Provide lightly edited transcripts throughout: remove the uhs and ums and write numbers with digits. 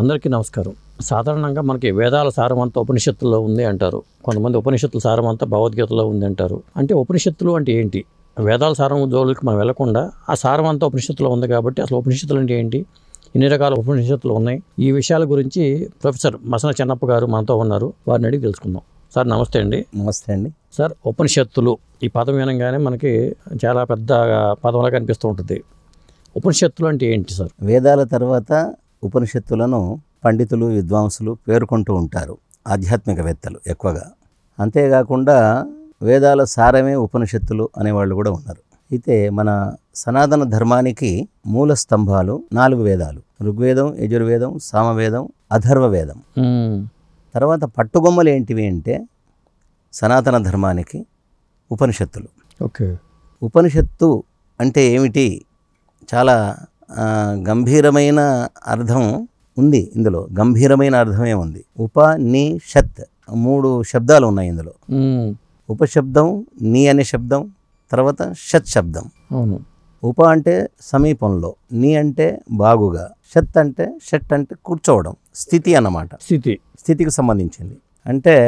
అందరికీ నమస్కారం. సాధారణంగా మనకి వేదాల సారమంతా ఉపనిషత్తుల్లో ఉంది అంటారు. కొంతమంది ఉపనిషత్తుల సారమంతా భగవద్గీతలో ఉంది అంటారు. అంటే ఉపనిషత్తులు అంటే ఏంటి? వేదాల సారం జోలికి మనం వెళ్లకుండా ఆ సారమంతా ఉపనిషత్తులో ఉంది కాబట్టి అసలు ఉపనిషత్తులు అంటే ఏంటి, ఎన్ని రకాల ఉపనిషత్తులు ఉన్నాయి, ఈ విషయాల గురించి ప్రొఫెసర్ మసన చెన్నప్ప గారు మనతో ఉన్నారు. వారిని అడిగి తెలుసుకుందాం. సార్ నమస్తే అండి. నమస్తే అండి. సార్, ఉపనిషత్తులు ఈ పదం వినగానే మనకి చాలా పెద్ద పదంలా కనిపిస్తూ ఉంటుంది. ఉపనిషత్తులు అంటే ఏంటి సార్? వేదాల తర్వాత ఉపనిషత్తులను పండితులు విద్వాంసులు పేర్కొంటూ ఉంటారు, ఆధ్యాత్మికవేత్తలు ఎక్కువగా. అంతేకాకుండా వేదాల సారమే ఉపనిషత్తులు అనేవాళ్ళు కూడా ఉన్నారు. అయితే మన సనాతన ధర్మానికి మూల స్తంభాలు 4 వేదాలు: ఋగ్వేదం, యజుర్వేదం, సామవేదం, అథర్వవేదం. తర్వాత పట్టుగొమ్మలు ఏంటివి అంటే సనాతన ధర్మానికి ఉపనిషత్తులు. ఓకే. ఉపనిషత్తు అంటే ఏమిటి? చాలా గంభీరమైన అర్థం ఉంది ఇందులో. గంభీరమైన అర్థమే ఉంది. ఉపనిషత్ 3 శబ్దాలు ఉన్నాయి ఇందులో. ఉపశబ్దం, నీ అనే శబ్దం, తర్వాత షత్ శబ్దం. అవును. ఉప అంటే సమీపంలో, నీ అంటే బాగుగా, షత్ అంటే షట్ అంటే కూర్చోవడం, స్థితి అన్నమాట. స్థితికి సంబంధించింది. అంటే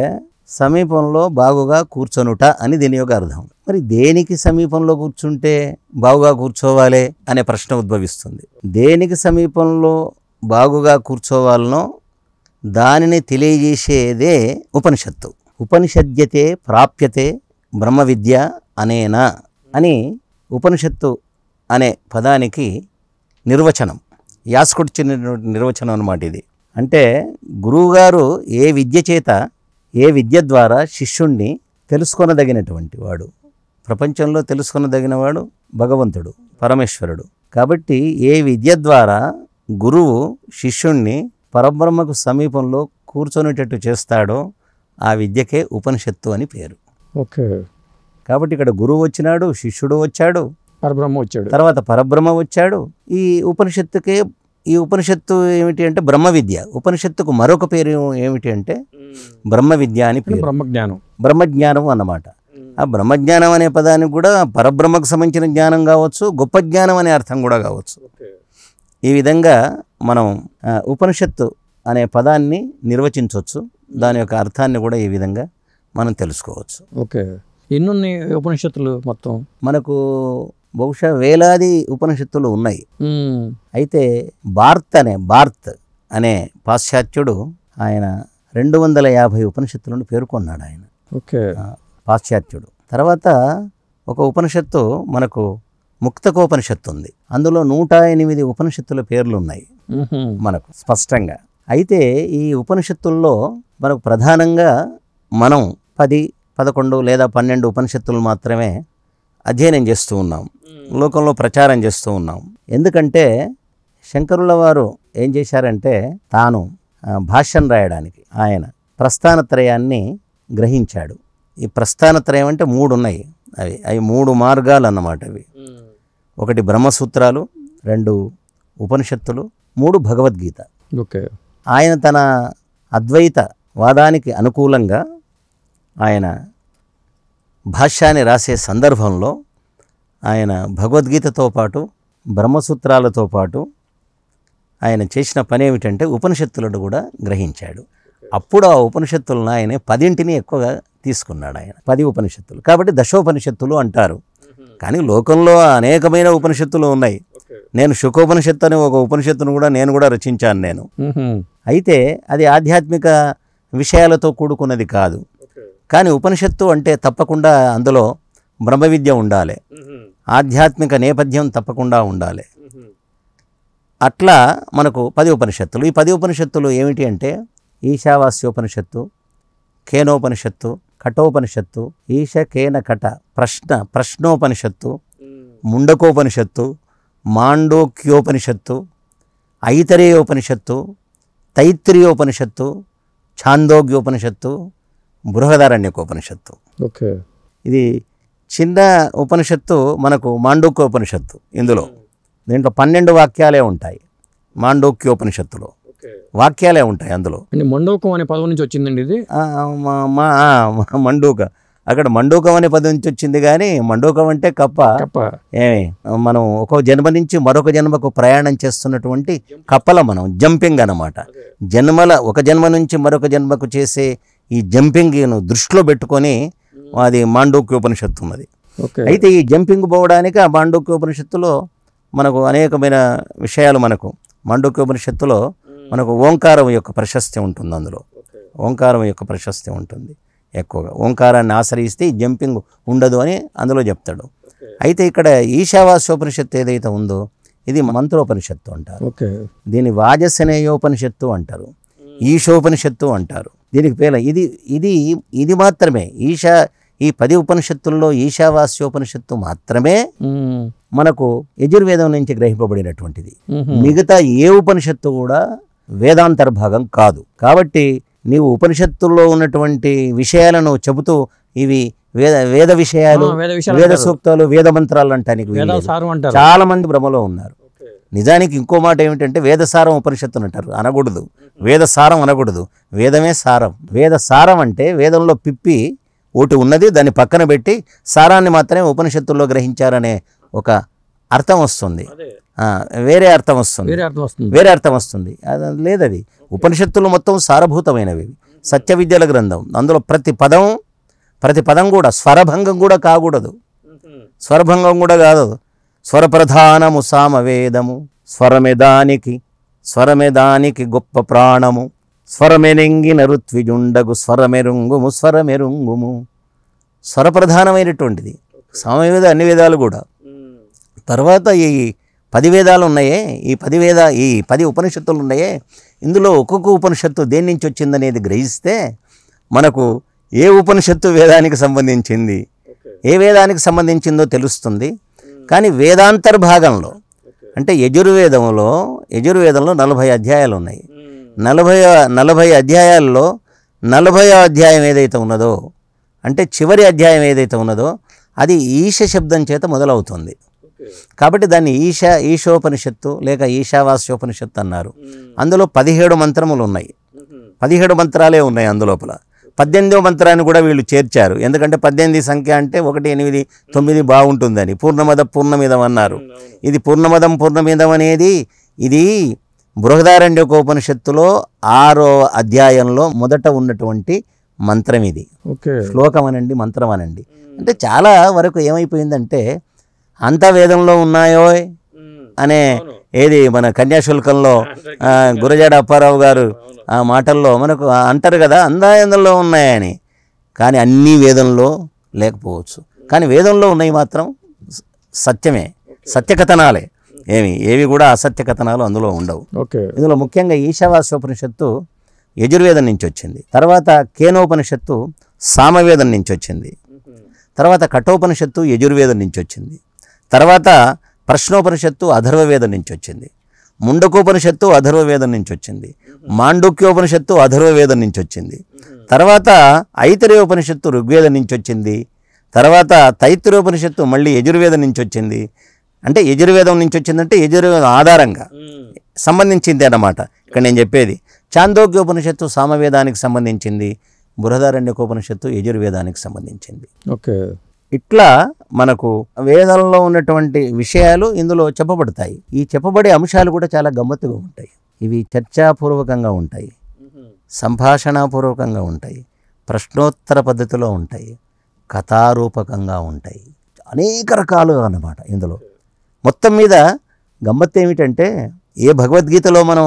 సమీపంలో బాగుగా కూర్చొనుట అని దీని యొక్క అర్థం. మరి దేనికి సమీపంలో కూర్చుంటే బాగుగా కూర్చోవాలి అనే ప్రశ్న ఉద్భవిస్తుంది. దేనికి సమీపంలో బాగుగా కూర్చోవాలనో దానిని తెలియజేసేదే ఉపనిషత్తు. ఉపనిషద్యతే ప్రాప్యతే బ్రహ్మ విద్య అనేనా అని ఉపనిషత్తు అనే పదానికి నిర్వచనం, యాస్కుడిచ్చినటువంటి నిర్వచనం అన్నమాట ఇది. అంటే గురువుగారు ఏ విద్య ద్వారా శిష్యుణ్ణి తెలుసుకొనదగినటువంటి వాడు, ప్రపంచంలో తెలుసుకొనదగినవాడు భగవంతుడు, పరమేశ్వరుడు. కాబట్టి ఏ విద్య ద్వారా గురువు శిష్యుణ్ణి పరబ్రహ్మకు సమీపంలో కూర్చొనేటట్టు చేస్తాడో ఆ విద్యకే ఉపనిషత్తు అని పేరు. ఓకే. కాబట్టి ఇక్కడ గురువు వచ్చినాడు, శిష్యుడు వచ్చాడు, పరబ్రహ్మ వచ్చాడు, తర్వాత పరబ్రహ్మ వచ్చాడు. ఈ ఉపనిషత్తు ఏమిటి అంటే బ్రహ్మ విద్య. ఉపనిషత్తుకు మరొక పేరు ఏమిటి అంటే బ్రహ్మ విద్య అని పేరు. బ్రహ్మజ్ఞానం అన్నమాట. ఆ బ్రహ్మజ్ఞానం అనే పదానికి కూడా పరబ్రహ్మకు సంబంధించిన జ్ఞానం కావచ్చు, గొప్ప జ్ఞానం అనే అర్థం కూడా కావచ్చు. ఈ విధంగా మనం ఉపనిషత్తు అనే పదాన్ని నిర్వచించవచ్చు, దాని యొక్క అర్థాన్ని కూడా ఈ విధంగా మనం తెలుసుకోవచ్చు. ఓకే. ఎన్ని ఉపనిషత్తులు మొత్తం? మనకు బహుశా వేలాది ఉపనిషత్తులు ఉన్నాయి. అయితే భారత్ అనే పాశ్చాత్యుడు ఆయన 250 ఉపనిషత్తులను పేర్కొన్నాడు ఆయన. ఓకే. పాశ్చాత్యుడు. తర్వాత ఒక ఉపనిషత్తు మనకు ముక్తకోపనిషత్తు ఉంది. అందులో 108 ఉపనిషత్తుల పేర్లు ఉన్నాయి మనకు స్పష్టంగా. అయితే ఈ ఉపనిషత్తుల్లో మనకు ప్రధానంగా మనం 10, 11 లేదా 12 ఉపనిషత్తులు మాత్రమే అధ్యయనం చేస్తూ ఉన్నాం, లోకంలో ప్రచారం చేస్తూ ఉన్నాం. ఎందుకంటే శంకరుల వారు ఏం చేశారంటే తాను భాష్యం రాయడానికి ఆయన ప్రస్థానత్రయాన్ని గ్రహించాడు. ఈ ప్రస్థానత్రయం అంటే 3 ఉన్నాయి. అవి 3 మార్గాలు అన్నమాట. అవి 1 బ్రహ్మసూత్రాలు, 2 ఉపనిషత్తులు, 3 భగవద్గీత. ఓకే. ఆయన తన అద్వైత వాదానికి అనుకూలంగా ఆయన భాష్యాన్ని రాసే సందర్భంలో ఆయన భగవద్గీతతో పాటు బ్రహ్మసూత్రాలతో పాటు ఆయన చేసిన పని ఏమిటంటే ఉపనిషత్తులను కూడా గ్రహించాడు. అప్పుడు ఆ ఉపనిషత్తులను ఆయన 10 ఎక్కువగా తీసుకున్నాడు ఆయన. 10 ఉపనిషత్తులు కాబట్టి దశోపనిషత్తులు అంటారు. కానీ లోకంలో అనేకమైన ఉపనిషత్తులు ఉన్నాయి. నేను శుకోపనిషత్తు అనే ఒక ఉపనిషత్తును కూడా నేను రచించాను నేను. అయితే అది ఆధ్యాత్మిక విషయాలతో కూడుకున్నది కాదు. కానీ ఉపనిషత్తు అంటే తప్పకుండా అందులో బ్రహ్మ విద్య ఉండాలి, ఆధ్యాత్మిక నేపథ్యం తప్పకుండా ఉండాలి. అట్లా మనకు 10 ఉపనిషత్తులు. ఈ 10 ఉపనిషత్తులు ఏమిటి అంటే ఈశావాస్యోపనిషత్తు, కేనోపనిషత్తు, కఠోపనిషత్తు, ఈశ కేన కట ప్రశ్నోపనిషత్తు, ముండకోపనిషత్తు, మాండోక్యోపనిషత్తు, ఐతరేయోపనిషత్తు, తైత్రీయోపనిషత్తు, ఛాందోగ్యోపనిషత్తు, బృహదారణ్యకోపనిషత్తు. ఓకే. ఇది చిన్న ఉపనిషత్తు మనకు మాండూక్యోపనిషత్తు. దీంట్లో 12 వాక్యాలే ఉంటాయి. మాండూక్యోపనిషత్తులో వాక్యాలే ఉంటాయి. అందులో మండూకం అనే పదం నుంచి వచ్చిందండి ఇది. మండూక అక్కడ మండూకం అనే పదం నుంచి వచ్చింది. కానీ మండూకం అంటే కప్ప. ఏమి మనం ఒక జన్మ నుంచి మరొక జన్మకు ప్రయాణం చేస్తున్నటువంటి కప్పల మనం జంపింగ్ అన్నమాట. ఒక జన్మ నుంచి మరొక జన్మకు చేసే ఈ జంపింగ్ను దృష్టిలో పెట్టుకొని అది మాండూక్యోపనిషత్తు ఉన్నది. అయితే ఈ జంపింగ్ పోవడానికి ఆ మాండూక్యోపనిషత్తులో మనకు అనేకమైన విషయాలు మాండూక్యోపనిషత్తులో మనకు ఓంకారం యొక్క ప్రశస్తి ఉంటుంది. అందులో ఓంకారం యొక్క ప్రశస్తి ఉంటుంది ఎక్కువగా. ఓంకారాన్ని ఆశ్రయిస్తే ఈ జంపింగ్ ఉండదు అని అందులో చెప్తాడు. అయితే ఇక్కడ ఈశావాస్యోపనిషత్తు ఏదైతే ఉందో ఇది మంత్రోపనిషత్తు అంటారు. దీని వాజసనేయోపనిషత్తు అంటారు, ఈశోపనిషత్తు అంటారు. దీనికి పేరు ఇది మాత్రమే ఈ 10 ఉపనిషత్తుల్లో ఈశావాస్యోపనిషత్తు మాత్రమే మనకు యజుర్వేదం నుంచి గ్రహింపబడినటువంటిది. మిగతా ఏ ఉపనిషత్తు కూడా వేదాంతర్భాగం కాదు. కాబట్టి నీవు ఉపనిషత్తుల్లో ఉన్నటువంటి వీషయాలను చెబుతూ ఇవి వేద విషయాలు, వేద సూక్తాలు, వేద మంత్రాలు అంటానికి చాలా మంది భ్రమలో ఉన్నారు. నిజానికి ఇంకో మాట ఏమిటంటే వేదసారం ఉపనిషత్తు అంటారు, అనకూడదు. వేదసారం అనకూడదు, వేదమే సారం. వేద సారం అంటే వేదంలో పిప్పి ఒకటి ఉన్నది, దాన్ని పక్కన పెట్టి సారాన్ని మాత్రమే ఉపనిషత్తుల్లో గ్రహించారనే ఒక అర్థం వస్తుంది. వేరే అర్థం వస్తుంది. అది లేదది. ఉపనిషత్తులు మొత్తం సారభూతమైనవి, సత్య విద్యల గ్రంథం. అందులో ప్రతి పదం కూడా స్వరభంగం కూడా కాకూడదు, స్వరభంగం కూడా కాదు. స్వరప్రధానము సామవేదము, స్వరమెదానికి గొప్ప ప్రాణము, స్వరమెనెంగిన ఋత్విజుండగు స్వరమెరుంగుము. స్వరప్రధానమైనటువంటిది సామవేద, అన్ని వేదాలు కూడా. తర్వాత ఈ 10 వేదాలు ఉన్నాయే, ఈ 10 ఉపనిషత్తులు ఉన్నాయే, ఇందులో ఒక్కొక్క ఉపనిషత్తు దేని నుంచి వచ్చిందనేది గ్రహిస్తే మనకు ఏ ఉపనిషత్తు వేదానికి సంబంధించింది, ఏ వేదానికి సంబంధించిందో తెలుస్తుంది. కానీ వేదాంతర్భాగంలో అంటే యజుర్వేదంలో 40 అధ్యాయాలు ఉన్నాయి. 40 అధ్యాయాల్లో 40వ అధ్యాయం ఏదైతే ఉన్నదో, అంటే చివరి అధ్యాయం ఏదైతే ఉన్నదో అది ఈశ శబ్దం చేత మొదలవుతుంది. కాబట్టి దాన్ని ఈశోపనిషత్తు లేక ఈశావాస్యోపనిషత్తు అన్నారు. అందులో 17 మంత్రములు ఉన్నాయి, 17 మంత్రాలే ఉన్నాయి అందులోపల. 18వ మంత్రాన్ని కూడా వీళ్ళు చేర్చారు. ఎందుకంటే 18 సంఖ్య అంటే 1, 8, 9 బాగుంటుందని. పూర్ణమిదం అన్నారు. ఇది పూర్ణమిదం అనేది ఇది బృహదారణ్యకోపనిషత్తులో 6వ అధ్యాయంలో మొదట ఉన్నటువంటి మంత్రం. ఇది శ్లోకం అనండి, మంత్రం అనండి. అంటే చాలా వరకు ఏమైపోయిందంటే అంతా వేదంలో ఉన్నాయో అనే ఏది మన కన్యాశుల్కంలో గురజాడ అప్పారావు గారు ఆ మాటల్లో మనకు అంటారు కదా, అందాయందంలో ఉన్నాయని. కానీ అన్నీ వేదంలో లేకపోవచ్చు, కానీ వేదంలో ఉన్నాయి మాత్రం సత్యమే, సత్యకథనాలే. ఏవి కూడా అసత్య కథనాలు అందులో ఉండవు. ఇందులో ముఖ్యంగా ఈశావాస్యోపనిషత్తు యజుర్వేదం నుంచి వచ్చింది. తర్వాత కేనోపనిషత్తు సామవేదం నుంచి వచ్చింది. తర్వాత కఠోపనిషత్తు యజుర్వేదం నుంచి వచ్చింది. తర్వాత ప్రశ్నోపనిషత్తు అథర్వవేదం నుంచి వచ్చింది. ముండకోపనిషత్తు అథర్వవేదం నుంచి వచ్చింది. మాండూక్యోపనిషత్తు అథర్వవేదం నుంచి వచ్చింది. తర్వాత ఐతరేయోపనిషత్తు ఋగ్వేదం నుంచి వచ్చింది. తర్వాత తైత్తిరోపనిషత్తు మళ్ళీ యజుర్వేదం నుంచి వచ్చింది. అంటే యజుర్వేదం నుంచి వచ్చిందంటే యజుర్వేదం ఆధారంగా సంబంధించింది అన్నమాట ఇక్కడ నేను చెప్పేది. చాందోగ్యోపనిషత్తు సామవేదానికి సంబంధించింది. బృహదారణ్యకోపనిషత్తు యజుర్వేదానికి సంబంధించింది. ఇట్లా మనకు వేదంలో ఉన్నటువంటి విషయాలు ఇందులో చెప్పబడతాయి. ఈ చెప్పబడే అంశాలు కూడా చాలా గమ్మత్తుగా ఉంటాయి. ఇవి చర్చాపూర్వకంగా ఉంటాయి, సంభాషణాపూర్వకంగా ఉంటాయి, ప్రశ్నోత్తర పద్ధతిలో ఉంటాయి, కథారూపకంగా ఉంటాయి, అనేక రకాలుగా అన్నమాట. ఇందులో మొత్తం మీద గమ్మత్తు ఏమిటంటే ఏ భగవద్గీతలో మనం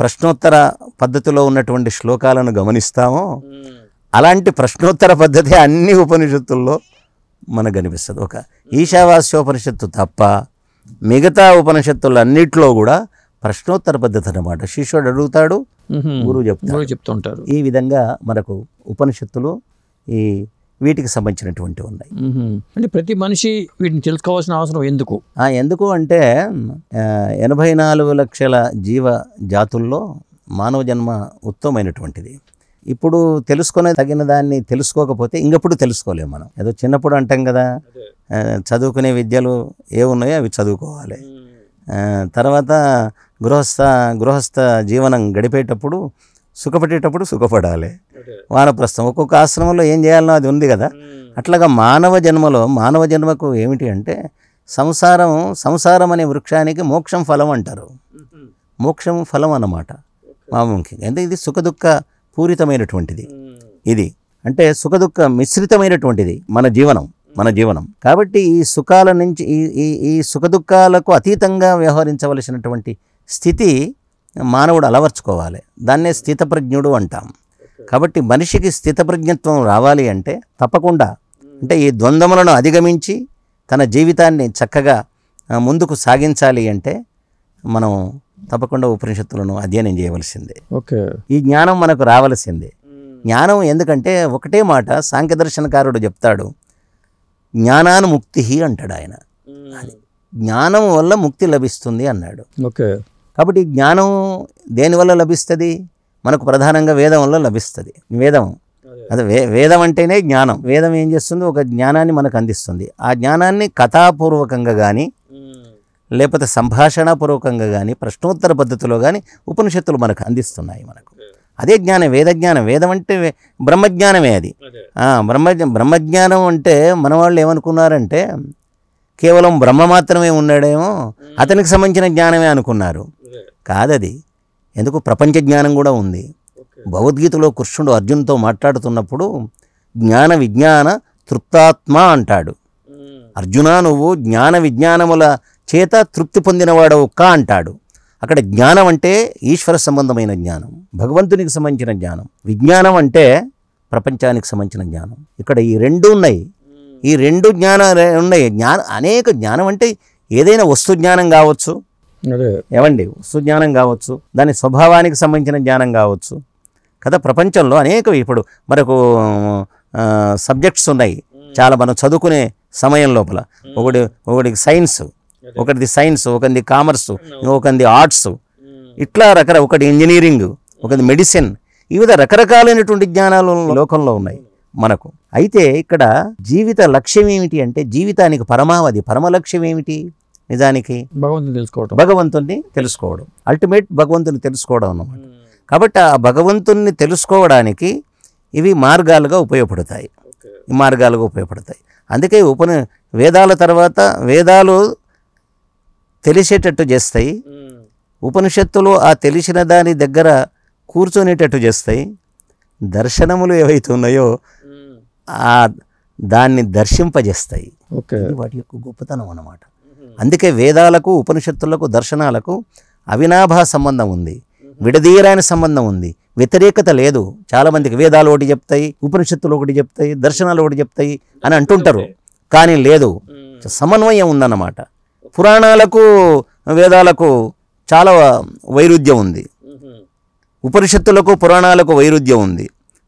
ప్రశ్నోత్తర పద్ధతిలో ఉన్నటువంటి శ్లోకాలను గమనిస్తామో అలాంటి ప్రశ్నోత్తర పద్ధతి అన్ని ఉపనిషత్తుల్లో మనకు కనిపిస్తుంది. ఒక ఈశావాస్యోపనిషత్తు తప్ప మిగతా ఉపనిషత్తులన్నిట్లో కూడా ప్రశ్నోత్తర పద్ధతి అన్నమాట. శిష్యుడు అడుగుతాడు, గురువు చెప్తుంటారు. ఈ విధంగా మనకు ఉపనిషత్తులు వీటికి సంబంధించినటువంటివి ఉన్నాయి. అంటే ప్రతి మనిషి వీటిని తెలుసుకోవాల్సిన అవసరం ఎందుకు అంటే 84 లక్షల జీవ జాతుల్లో మానవ జన్మ ఉత్తమమైనటువంటిది. ఇప్పుడు తెలుసుకునే తగిన దాన్ని తెలుసుకోకపోతే ఇంకెప్పుడు తెలుసుకోలేము మనం. ఏదో చిన్నప్పుడు అంటాం కదా, చదువుకునే విద్యలు ఏమున్నాయో అవి చదువుకోవాలి. తర్వాత గృహస్థ జీవనం గడిపేటప్పుడు సుఖపడేటప్పుడు సుఖపడాలి. వానప్రస్థం ఒక్కొక్క ఆశ్రమంలో ఏం చేయాలనో అది ఉంది కదా. అట్లాగా మానవ జన్మకు ఏమిటి అంటే సంసారం అనే వృక్షానికి మోక్షం ఫలం అంటారు. మోక్షం ఫలం అన్నమాట. ముఖ్యంగా అంటే ఇది సుఖదుఖ పూరితమైనటువంటిది. ఇది అంటే సుఖదుఖ మిశ్రితమైనటువంటిది మన జీవనం. కాబట్టి ఈ సుఖాల నుంచి ఈ సుఖదుఖాలకు అతీతంగా వ్యవహరించవలసినటువంటి స్థితి మానవుడు అలవర్చుకోవాలి. దాన్నే స్థితప్రజ్ఞుడు అంటాం. కాబట్టి మనిషికి స్థితప్రజ్ఞత్వం రావాలి అంటే తప్పకుండా అంటే ఈ ద్వంద్వములను అధిగమించి తన జీవితాన్ని చక్కగా ముందుకు సాగించాలి అంటే మనం తప్పకుండా ఉపనిషత్తులను అధ్యయనం చేయవలసిందే. ఈ జ్ఞానం మనకు రావలసిందే. జ్ఞానం ఎందుకంటే ఒకటే మాట సాంఖ్యదర్శనకారుడు చెప్తాడు, జ్ఞానాను ముక్తి అంటాడు ఆయన. జ్ఞానం వల్ల ముక్తి లభిస్తుంది అన్నాడు. కాబట్టి జ్ఞానం దేనివల్ల లభిస్తుంది? మనకు ప్రధానంగా వేదం వల్ల లభిస్తుంది. అదే వేదం అంటేనే జ్ఞానం. వేదం ఏం చేస్తుంది? ఒక జ్ఞానాన్ని మనకు అందిస్తుంది. ఆ జ్ఞానాన్ని కథాపూర్వకంగా కానీ లేకపోతే సంభాషణపూర్వకంగా కానీ ప్రశ్నోత్తర పద్ధతిలో కానీ ఉపనిషత్తులు మనకు అందిస్తున్నాయి. మనకు అదే జ్ఞానం, వేదజ్ఞానం. వేదం అంటే బ్రహ్మజ్ఞానమే. అది బ్రహ్మజ్ఞానం అంటే మన వాళ్ళు ఏమనుకున్నారంటే కేవలం బ్రహ్మ మాత్రమే ఉన్నాడేమో, అతనికి సంబంధించిన జ్ఞానమే అనుకున్నారు. కాదది. ఎందుకు ప్రపంచ జ్ఞానం కూడా ఉంది. భగవద్గీతలో కృష్ణుడు అర్జునుతో మాట్లాడుతున్నప్పుడు జ్ఞాన విజ్ఞాన తృప్తాత్మ అంటాడు. అర్జున, నువ్వు జ్ఞాన విజ్ఞానముల చేత తృప్తి పొందినవాడవు కా అంటాడు. అక్కడ జ్ఞానం అంటే ఈశ్వర సంబంధమైన జ్ఞానం, భగవంతునికి సంబంధించిన జ్ఞానం. విజ్ఞానం అంటే ప్రపంచానికి సంబంధించిన జ్ఞానం. ఇక్కడ ఈ రెండు ఉన్నాయి. ఈ రెండు జ్ఞానాలు ఉన్నాయి. అనేక జ్ఞానం అంటే ఏదైనా వస్తు జ్ఞానం కావచ్చు, ఏమండి, వస్తు జ్ఞానం కావచ్చు, దాని స్వభావానికి సంబంధించిన జ్ఞానం కావచ్చు కదా. ప్రపంచంలో అనేక ఇప్పుడు మనకు సబ్జెక్ట్స్ ఉన్నాయి చాలా. మనం చదువుకునే సమయం లోపల ఒకటికి సైన్స్, ఒకటిది కామర్స్, ఒకటిది ఆర్ట్స్, ఇట్లా ఒకటి ఇంజనీరింగ్, ఒకటి మెడిసిన్. ఈ విధంగా రకరకాలైనటువంటి జ్ఞానాలు లోకంలో ఉన్నాయి మనకు. అయితే ఇక్కడ జీవిత లక్ష్యం ఏమిటి అంటే జీవితానికి పరమావధి, పరమ లక్ష్యం ఏమిటి? నిజానికి భగవంతుణ్ణి తెలుసుకోవడం. అల్టిమేట్ భగవంతుని తెలుసుకోవడం అన్నమాట. కాబట్టి ఆ భగవంతుణ్ణి తెలుసుకోవడానికి ఇవి మార్గాలుగా ఉపయోగపడతాయి. అందుకే వేదాల తర్వాత వేదాలు తెలిసేటట్టు చేస్తాయి, ఉపనిషత్తులు ఆ తెలిసిన దాని దగ్గర కూర్చొనేటట్టు చేస్తాయి, దర్శనములు ఏవైతే ఉన్నాయో దాన్ని దర్శింపజేస్తాయి. వాటి యొక్క గొప్పతనం అన్నమాట. అందుకే వేదాలకు ఉపనిషత్తులకు దర్శనాలకు అవినాభా సంబంధం ఉంది, విడదీయరాని సంబంధం ఉంది, వ్యతిరేకత లేదు. చాలామందికి వేదాలు ఒకటి చెప్తాయి, ఉపనిషత్తులు ఒకటి చెప్తాయి, దర్శనాలు ఒకటి చెప్తాయి అని అంటుంటారు. కానీ లేదు, సమన్వయం ఉందన్నమాట. పురాణాలకు వేదాలకు చాలా వైరుధ్యం ఉంది, ఉపనిషత్తులకు పురాణాలకు వైరుధ్యం ఉంది,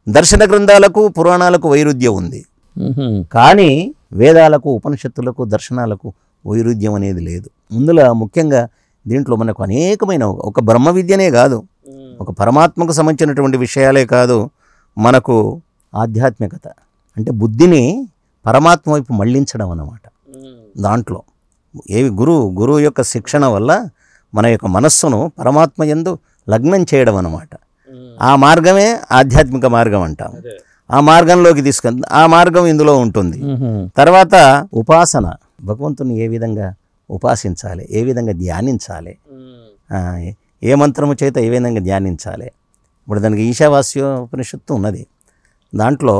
దర్శన గ్రంథాలకు పురాణాలకు వైరుధ్యం ఉంది. కానీ వేదాలకు ఉపనిషత్తులకు దర్శనాలకు వైరుధ్యం అనేది లేదు. ముందుల ముఖ్యంగా దీంట్లో మనకు అనేకమైన ఒక బ్రహ్మ విద్యనే కాదు, ఒక పరమాత్మకు సంబంధించినటువంటి విషయాలే కాదు, మనకు ఆధ్యాత్మికత అంటే బుద్ధిని పరమాత్మ వైపు మళ్లించడం అన్నమాట. దాంట్లో గురువు యొక్క శిక్షణ వల్ల మన యొక్క మనస్సును పరమాత్మ యందు లగ్నం చేయడం అన్నమాట. ఆ మార్గమే ఆధ్యాత్మిక మార్గం అంటాం. ఆ మార్గంలోకి తీసుకొని ఆ మార్గం ఇందులో ఉంటుంది. తర్వాత ఉపాసన, భగవంతుని ఏ విధంగా ఉపాసించాలి, ఏ విధంగా ధ్యానించాలి, ఏ మంత్రము చేత ఏ విధంగా ధ్యానించాలి. ఇప్పుడు దానికి ఈశావాస్యోపనిషత్తు ఉన్నది. దాంట్లో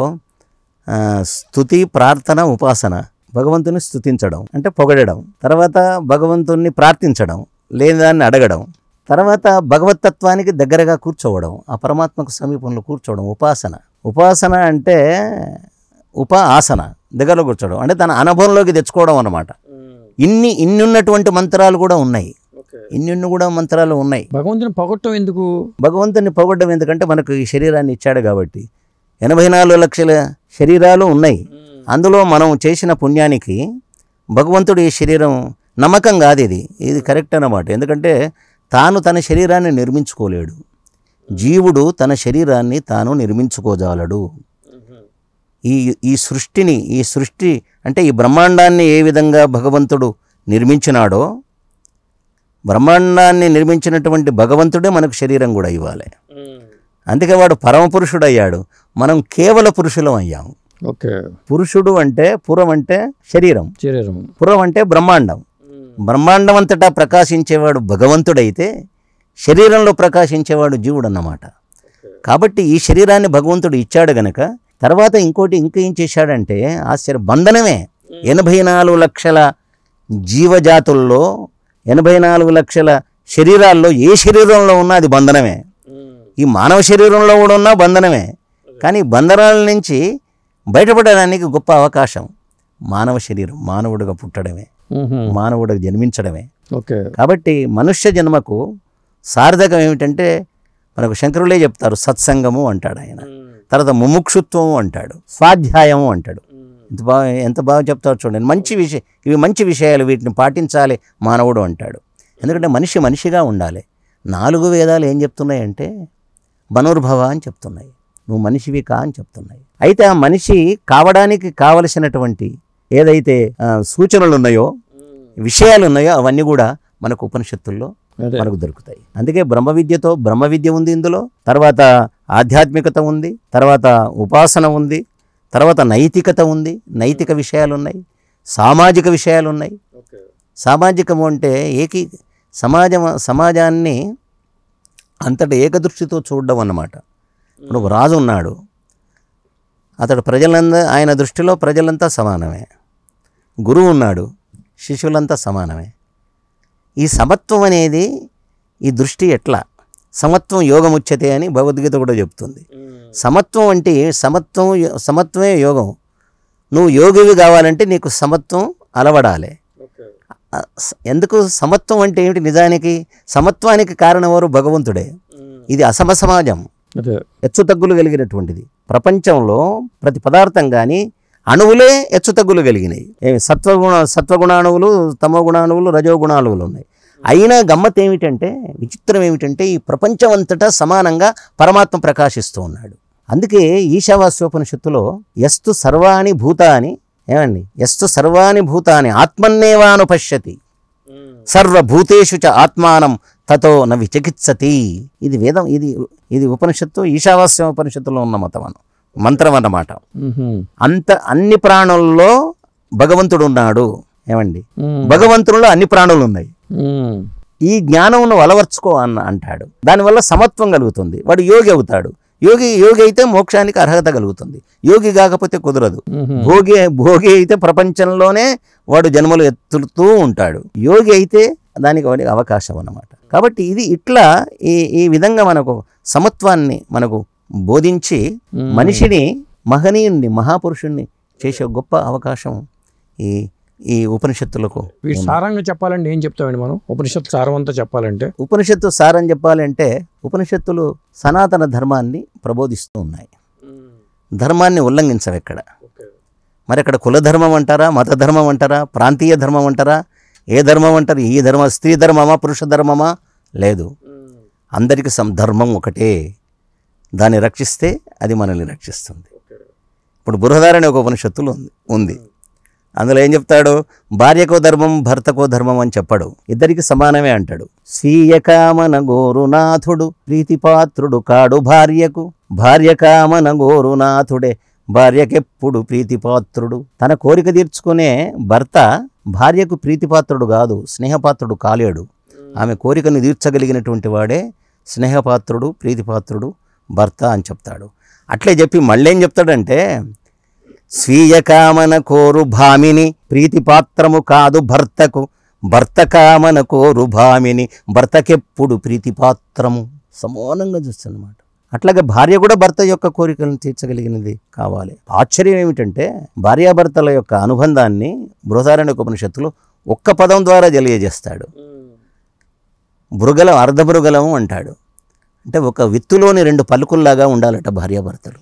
స్తుతి, ప్రార్థన, ఉపాసన. భగవంతుని స్తుతించడం అంటే పొగడడం, తర్వాత భగవంతుని ప్రార్థించడం, లేని దాన్ని అడగడం, తర్వాత భగవతత్వానికి దగ్గరగా కూర్చోవడం, ఆ పరమాత్మకు సమీపంలో కూర్చోవడం ఉపాసన అంటే ఆసన దగ్గరలో కూర్చోవడం అంటే తన అనుభవంలోకి తెచ్చుకోవడం అన్నమాట. ఇన్ని ఉన్నటువంటి మంత్రాలు కూడా ఉన్నాయి, మంత్రాలు ఉన్నాయి. భగవంతుని పొగడటం ఎందుకంటే మనకు ఈ శరీరాన్ని ఇచ్చాడు కాబట్టి 84 లక్షల శరీరాలు ఉన్నాయి. అందులో మనం చేసిన పుణ్యానికి భగవంతుడు ఈ శరీరం నమ్మకం కాదు, ఇది కరెక్ట్ అన్నమాట. ఎందుకంటే తాను తన శరీరాన్ని నిర్మించుకోలేడు, జీవుడు తన శరీరాన్ని తాను నిర్మించుకోజాలడు. ఈ సృష్టి అంటే ఈ బ్రహ్మాండాన్ని ఏ విధంగా భగవంతుడు నిర్మించినాడో, బ్రహ్మాండాన్ని నిర్మించినటువంటి భగవంతుడే మనకు శరీరం కూడా ఇవ్వాలి. అందుకే వాడు పరమపురుషుడు అయ్యాడు, మనం కేవల పురుషులం అయ్యాము. పురుషుడు అంటే పురం అంటే శరీరం, పురం అంటే బ్రహ్మాండం. బ్రహ్మాండం అంతటా ప్రకాశించేవాడు భగవంతుడైతే శరీరంలో ప్రకాశించేవాడు జీవుడు అన్నమాట. కాబట్టి ఈ శరీరాన్ని భగవంతుడు ఇచ్చాడు గనక తర్వాత ఇంకా ఏం చేశాడంటే బంధనమే. 84 లక్షల జీవజాతుల్లో 84 లక్షల శరీరాల్లో ఏ శరీరంలో ఉన్నా అది బంధనమే. ఈ మానవ శరీరంలో కూడా ఉన్నా బంధనమే. కానీ బంధనాల నుంచి బయటపడడానికి గొప్ప అవకాశం మానవ శరీరం, మానవుడిగా పుట్టడమే, మానవుడిగా జన్మించడమే. కాబట్టి మనుష్య జన్మకు సార్థకం ఏమిటంటే మనకు శంకరులే చెప్తారు, సత్సంగము అంటాడు ఆయన, తర్వాత ముముక్షుత్వము అంటాడు, స్వాధ్యాయము అంటాడు. ఎంత బాగా చెప్తారు చూడండి. ఇవి మంచి విషయాలు, వీటిని పాటించాలి మానవుడు అంటాడు. ఎందుకంటే మనిషిగా ఉండాలి. 4 వేదాలు ఏం చెప్తున్నాయంటే బనుర్భవ అని చెప్తున్నాయి, నువ్వు మనిషివి కా అని చెప్తున్నాయి. అయితే ఆ మనిషి కావడానికి కావలసినటువంటి ఏదైతే సూచనలు ఉన్నాయో, విషయాలు ఉన్నాయో అవన్నీ కూడా మనకు ఉపనిషత్తుల్లో మనకు దొరుకుతాయి. అందుకే బ్రహ్మ విద్య ఉంది ఇందులో, తర్వాత ఆధ్యాత్మికత ఉంది, తర్వాత ఉపాసన ఉంది, తర్వాత నైతికత ఉంది, నైతిక విషయాలు ఉన్నాయి, సామాజిక విషయాలు ఉన్నాయి. సామాజికము అంటే సమాజాన్ని అంతటి ఏకదృష్టితో చూడడం అన్నమాట. ఇప్పుడు ఒక రాజు ఉన్నాడు, అతడు ఆయన దృష్టిలో ప్రజలంతా సమానమే. గురువు ఉన్నాడు, శిష్యులంతా సమానమే. ఈ సమత్వం అనేది ఈ దృష్టి ఎట్లా? సమత్వం యోగముచ్యతే అని భగవద్గీత కూడా చెప్తుంది. సమత్వం అంటే సమత్వమే యోగం. నువ్వు యోగివి కావాలంటే నీకు సమత్వం అలవడాలి. ఎందుకు సమత్వం అంటే ఏమిటి? నిజానికి సమత్వానికి కారణం ఎవరు? భగవంతుడే. ఇది అసమ సమాజం, హెచ్చుతగ్గులు కలిగినటువంటిది. ప్రపంచంలో ప్రతి పదార్థం కానీ అణువులే హెచ్చుతగ్గులు కలిగినాయి. సత్వగుణాణువులు, తమోగుణాణువులు, రజోగుణాణువులు ఉన్నాయి. అయినా గమ్మత్ ఏమిటంటే, విచిత్రం ఏమిటంటే, ఈ ప్రపంచం అంతటా సమానంగా పరమాత్మ ప్రకాశిస్తూ ఉన్నాడు. అందుకే ఈశావాస్యోపనిషత్తులో యస్తు సర్వాణి భూతాని, ఏమండి, యస్తు సర్వాణి భూతాని ఆత్మన్నేవానుపశ్యతి సర్వభూతేషు చ ఆత్మానం తతో న విచకిత్సతి. ఇది వేదం, ఇది ఉపనిషత్తు, ఈశావాస్య ఉపనిషత్తులో ఉన్న మంత్రం అన్నమాట. అన్ని ప్రాణుల్లో భగవంతుడు ఉన్నాడు. ఏమండి, భగవంతుల్లో అన్ని ప్రాణులు ఉన్నాయి. ఈ జ్ఞానం నువ్వు అలవర్చుకో అంటాడు. దానివల్ల సమత్వం కలుగుతుంది, వాడు యోగి అవుతాడు. యోగి అయితే మోక్షానికి అర్హత కలుగుతుంది. యోగి కాకపోతే కుదరదు. భోగి అయితే ప్రపంచంలోనే వాడు జన్మలు ఎత్తుతూ ఉంటాడు. యోగి అయితే దానికి వాడికి అవకాశం అన్నమాట. కాబట్టి ఇది ఇట్లా ఈ విధంగా మనకు సమత్వాన్ని మనకు బోధించి మనిషిని మహనీయుణ్ణి, మహాపురుషుణ్ణి చేసే గొప్ప అవకాశం ఈ ఉపనిషత్తులకు. సారంగా చెప్పాలంటే ఏం చెప్తామండి మనం? ఉపనిషత్తు సారం అంతా చెప్పాలంటే, ఉపనిషత్తు సారం చెప్పాలంటే, ఉపనిషత్తులు సనాతన ధర్మాన్ని ప్రబోధిస్తూ ఉన్నాయి. ధర్మాన్ని ఉల్లంఘించవు ఎక్కడ. మరి అక్కడ కులధర్మం అంటారా, మత ధర్మం అంటారా, ప్రాంతీయ ధర్మం అంటారా, ఏ ధర్మం అంటారు? ఈ ధర్మం స్త్రీ ధర్మమా, పురుష ధర్మమా? లేదు, అందరికీ ధర్మం ఒకటే. దాన్ని రక్షిస్తే అది మనల్ని రక్షిస్తుంది. ఇప్పుడు బృహదారణ్య ఒక ఉపనిషత్తులు ఉంది. అందులో ఏం చెప్తాడు? భార్యకో ధర్మం, భర్తకో ధర్మం అని చెప్పాడు. ఇద్దరికి సమానమే అంటాడు. స్వీయ కామన గోరునాథుడు ప్రీతిపాత్రుడు కాడు భార్యకు, భార్య కామన గోరునాథుడే భార్యకెప్పుడు ప్రీతిపాత్రుడు. తన కోరిక తీర్చుకునే భర్త భార్యకు ప్రీతిపాత్రుడు కాదు, స్నేహపాత్రుడు కాలేడు. ఆమె కోరికను తీర్చగలిగినటువంటి వాడే స్నేహపాత్రుడు, ప్రీతిపాత్రుడు భర్త అని చెప్తాడు. అట్లే చెప్పి మళ్ళేం చెప్తాడంటే, స్వీయ కామన కోరు భామిని ప్రీతిపాత్రము కాదు భర్తకు, భర్త కామన కోరు భామిని భర్తకెప్పుడు ప్రీతిపాత్రము. సమానంగా చూస్తుందన్నమాట. అట్లాగే భార్య కూడా భర్త యొక్క కోరికలను తీర్చగలిగినది కావాలి. ఆశ్చర్యం ఏమిటంటే, భార్యాభర్తల యొక్క అనుబంధాన్ని బృహదారణ్యక ఉపనిషత్తులో ఒక్క పదం ద్వారా తెలియజేస్తాడు. భృగలం, అర్ధభృగలము అంటాడు. అంటే ఒక విత్తులోని 2 పలుకుల్లాగా ఉండాలట భార్యాభర్తలు.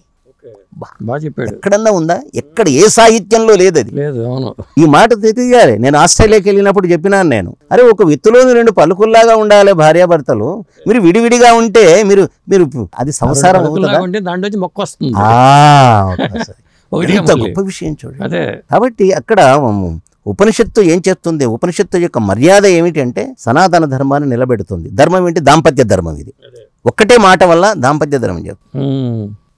బాగా చెప్పాడు. ఎక్కడన్నా ఉందా? ఎక్కడ ఏ సాహిత్యంలో లేదు అది. లేదు. అవును, ఈ మాట తెలియాలి. నేను ఆస్ట్రేలియాకి వెళ్ళినప్పుడు చెప్పినాను నేను, అరే ఒక విత్తులోని 2 పలుకుల్లాగా ఉండాలి భార్యాభర్తలు. మీరు విడివిడిగా ఉంటే మీరు అది సంసారం అవుతుందా? దాంట్లో మొక్క వస్తుంది. గొప్ప విషయం చూడండి. కాబట్టి అక్కడ ఉపనిషత్తు ఏం చెప్తుంది? ఉపనిషత్తు యొక్క మర్యాద ఏమిటి అంటే, సనాతన ధర్మాన్ని నిలబెడుతుంది. ధర్మం ఏంటి? దాంపత్య ధర్మం. ఇది ఒక్కటే మాట వల్ల దాంపత్య ధర్మం చెప్తుంది.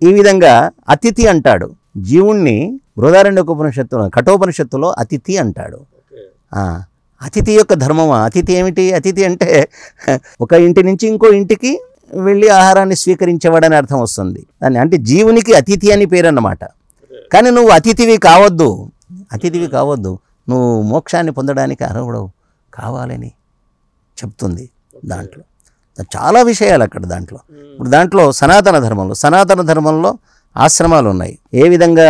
ఈ విధంగా అతిథి అంటాడు జీవుణ్ణి. బృహదారణ్యక ఉపనిషత్తులో, కఠోపనిషత్తులో అతిథి అంటాడు. అతిథి యొక్క ధర్మమా? అతిథి ఏమిటి? అతిథి అంటే ఒక ఇంటి నుంచి ఇంకో ఇంటికి వెళ్ళి ఆహారాన్ని స్వీకరించేవాడని అర్థం వస్తుంది. దాన్ని అంటే జీవునికి అతిథి అని పేరు అన్నమాట. కానీ నువ్వు అతిథివి కావద్దు, అతిథివి కావద్దు, నువ్వు మోక్షాన్ని పొందడానికి అర్హుడవు కావాలని చెప్తుంది. దాంట్లో చాలా విషయాలు అక్కడ దాంట్లో. ఇప్పుడు దాంట్లో సనాతన ధర్మంలో ఆశ్రమాలు ఉన్నాయి. ఏ విధంగా?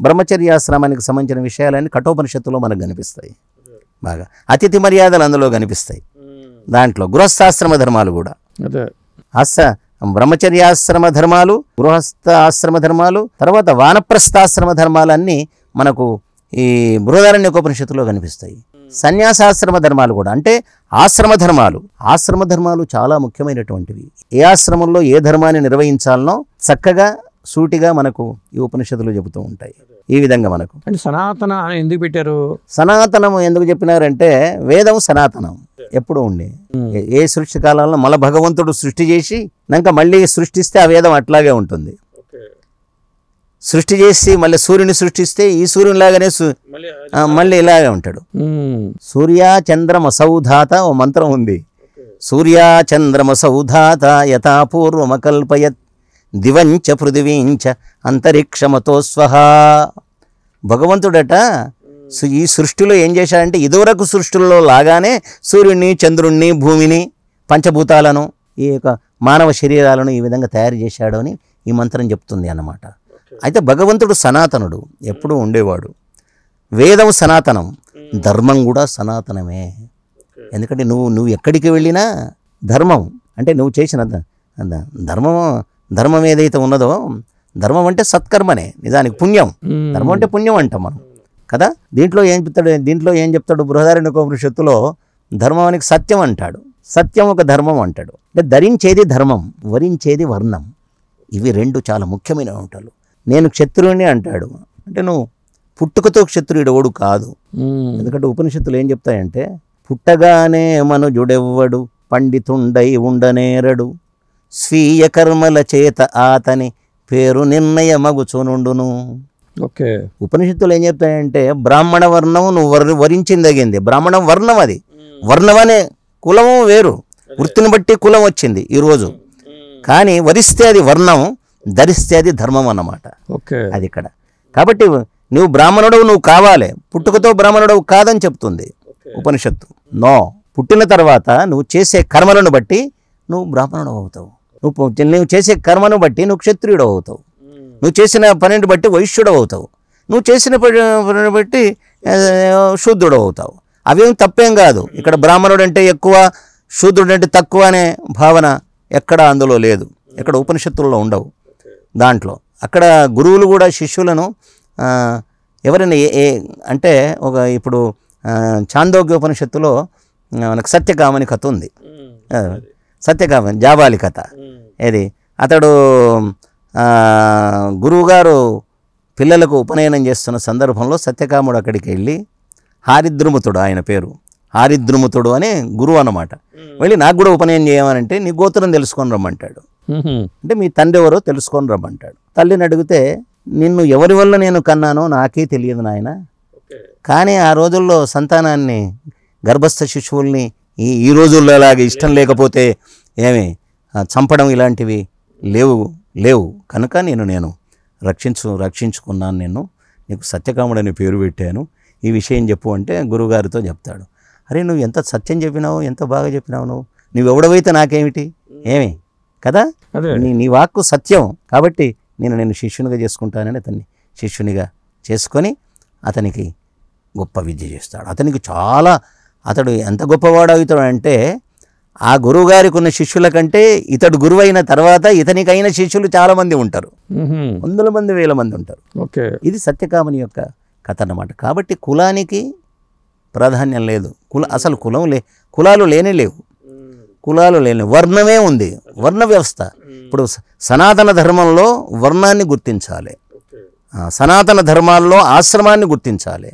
బ్రహ్మచర్యాశ్రమానికి సంబంధించిన విషయాలన్నీ కఠోపనిషత్తులో మనకు కనిపిస్తాయి బాగా. అతిథి మర్యాదలు అందులో కనిపిస్తాయి. దాంట్లో గృహస్థాశ్రమ ధర్మాలు కూడా, బ్రహ్మచర్యాశ్రమ ధర్మాలు, గృహస్థ ఆశ్రమ ధర్మాలు, తర్వాత వానప్రస్థాశ్రమ ధర్మాలన్నీ మనకు ఈ బృహదారణ్యకోపనిషత్తులో కనిపిస్తాయి. సన్యాసాశ్రమ ధర్మాలు కూడా, అంటే ఆశ్రమ ధర్మాలు చాలా ముఖ్యమైనటువంటివి. ఏ ఆశ్రమంలో ఏ ధర్మాన్ని నిర్వహించాలనో చక్కగా సూటిగా మనకు ఈ ఉపనిషత్తులు చెబుతూ ఉంటాయి. ఈ విధంగా మనకు అంటే సనాతన అని ఎందుకు పెట్టారు? సనాతనం ఎందుకు చెప్పినారంటే వేదం సనాతనం ఎప్పుడు ఉండి ఏ సృష్టి కాలంలో మళ్ళీ భగవంతుడు సృష్టి చేసి ఇంకా మళ్ళీ సృష్టిస్తే ఆ వేదం అట్లాగే ఉంటుంది. సృష్టి చేసి మళ్ళీ సూర్యుని సృష్టిస్తే ఈ సూర్యునిలాగానే మళ్ళీ ఇలాగే ఉంటాడు. సూర్యాచంద్రమసౌధాత ఓ మంత్రం ఉంది. సూర్యాచంద్రమసౌధాత యథాపూర్వమకల్పయత్ దివంచ పృథివీంచ అంతరిక్షమతో స్వహ. భగవంతుడట ఈ సృష్టిలో ఏం చేశాడంటే ఇదివరకు సృష్టిలో లాగానే సూర్యుడిని, చంద్రుణ్ణి, భూమిని, పంచభూతాలను, ఈ యొక్క మానవ శరీరాలను ఈ విధంగా తయారు చేశాడు అని ఈ మంత్రం చెప్తుంది అన్నమాట. అయితే భగవంతుడు సనాతనుడు, ఎప్పుడూ ఉండేవాడు. వేదం సనాతనం, ధర్మం కూడా సనాతనమే. ఎందుకంటే నువ్వు ఎక్కడికి వెళ్ళినా ధర్మం అంటే నువ్వు చేసిన ధర్మం ఏదైతే ఉన్నదో, ధర్మం అంటే సత్కర్మనే, నిజానికి పుణ్యం. ధర్మం అంటే పుణ్యం అంటాం మనం కదా. దీంట్లో ఏం చెప్తాడు బృహదారణ్యకోపనిషత్తులో? ధర్మానికి సత్యం అంటాడు, సత్యం ఒక ధర్మం అంటాడు. అంటే ధరించేది ధర్మం, వరించేది వర్ణం. ఇవి రెండు చాలా ముఖ్యమైన ఉంటాలు. నేను క్షత్రువుని అంటాడు, అంటే నువ్వు పుట్టుకతో క్షత్రియుడు ఓడు కాదు. ఎందుకంటే ఉపనిషత్తులు ఏం చెప్తాయంటే పుట్టగానే మనుజుడెవ్వడు పండితుండై ఉండనేరడు, స్వీయ కర్మల చేత ఆతని పేరు నిర్ణయమగుచునుండును. ఓకే. ఉపనిషత్తులు ఏం చెప్తాయంటే బ్రాహ్మణ వర్ణం నువ్వు వరించిందగింది. బ్రాహ్మణం వర్ణం, అది వర్ణం అనే కులము వేరు, వృత్తిని బట్టి కులం వచ్చింది ఈరోజు. కానీ వరిస్తే అది వర్ణం, ధరిస్తే అది ధర్మం అన్నమాట. అది ఇక్కడ. కాబట్టి నువ్వు బ్రాహ్మణుడవు నువ్వు కావాలి, పుట్టుకతో బ్రాహ్మణుడవు కాదని చెప్తుంది ఉపనిషత్తు. నో, పుట్టిన తర్వాత నువ్వు చేసే కర్మలను బట్టి నువ్వు బ్రాహ్మణుడు అవుతావు. నువ్వు చేసే కర్మను బట్టి నువ్వు క్షత్రియుడు అవుతావు. నువ్వు చేసిన పనిని బట్టి వైశ్యుడు అవుతావు. నువ్వు చేసిన పనిని బట్టి శూద్రుడు అవుతావు. అవేం తప్పేం కాదు. ఇక్కడ బ్రాహ్మణుడు అంటే ఎక్కువ, శూద్రుడు అంటే తక్కువ అనే భావన ఎక్కడ అందులో లేదు, ఎక్కడ ఉపనిషత్తుల్లో ఉండవు. దాంట్లో అక్కడ గురువులు కూడా శిష్యులను ఎవరైనా అంటే ఇప్పుడు చాందోగ్య ఉపనిషత్తులో మనకు సత్యకామని కథ ఉంది. సత్యకామని జాబాలి కథ. ఏది అతడు గురువుగారు పిల్లలకు ఉపనయనం చేస్తున్న సందర్భంలో సత్యకాముడు అక్కడికి వెళ్ళి, హారిద్రుముతుడు ఆయన పేరు, హారిద్రుముతుడు అనే గురువు అన్నమాట. వెళ్ళి నాకు కూడా ఉపనయనం చేయమనంటే నీ గోత్రం తెలుసుకొని రమ్మంటాడు. అంటే మీ తండ్రి ఎవరో తెలుసుకొని రమ్మంటాడు. తల్లిని అడిగితే నిన్ను ఎవరి వల్ల నేను కన్నానో నాకే తెలియదు నాయన, కానీ ఆ రోజుల్లో సంతానాన్ని, గర్భస్థ శిశువుల్ని ఈ రోజుల్లో అలాగే ఇష్టం లేకపోతే ఏమి చంపడం ఇలాంటివి లేవు కనుక నేను రక్షించుకున్నాను, నీకు సత్యకాముడని పేరు పెట్టాను, ఈ విషయం చెప్పు అంటే గురువుగారితో చెప్తాడు. అరే నువ్వు ఎంత సత్యం చెప్పినావు, ఎంత బాగా చెప్పినావు, నువ్వెవడవైతే నాకేమిటి ఏమి కదా, నీ వాక్కు సత్యం కాబట్టి నేను శిష్యునిగా చేసుకుంటానని అతన్ని శిష్యునిగా చేసుకొని అతనికి గొప్ప విద్య చేస్తాడు. అతడు ఎంత గొప్పవాడు అవుతాడంటే ఆ గురువుగారికి ఉన్న శిష్యుల కంటే ఇతడు గురువు అయిన తర్వాత ఇతనికైన శిష్యులు చాలామంది ఉంటారు, వందల మంది, వేల మంది ఉంటారు. ఇది సత్యకాముని యొక్క కథ అన్నమాట. కాబట్టి కులానికి ప్రాధాన్యం లేదు, అసలు కులాలు లేవు, వర్ణమే ఉంది, వర్ణ వ్యవస్థ. ఇప్పుడు సనాతన ధర్మంలో వర్ణాన్ని గుర్తించాలి, సనాతన ధర్మాల్లో ఆశ్రమాన్ని గుర్తించాలి,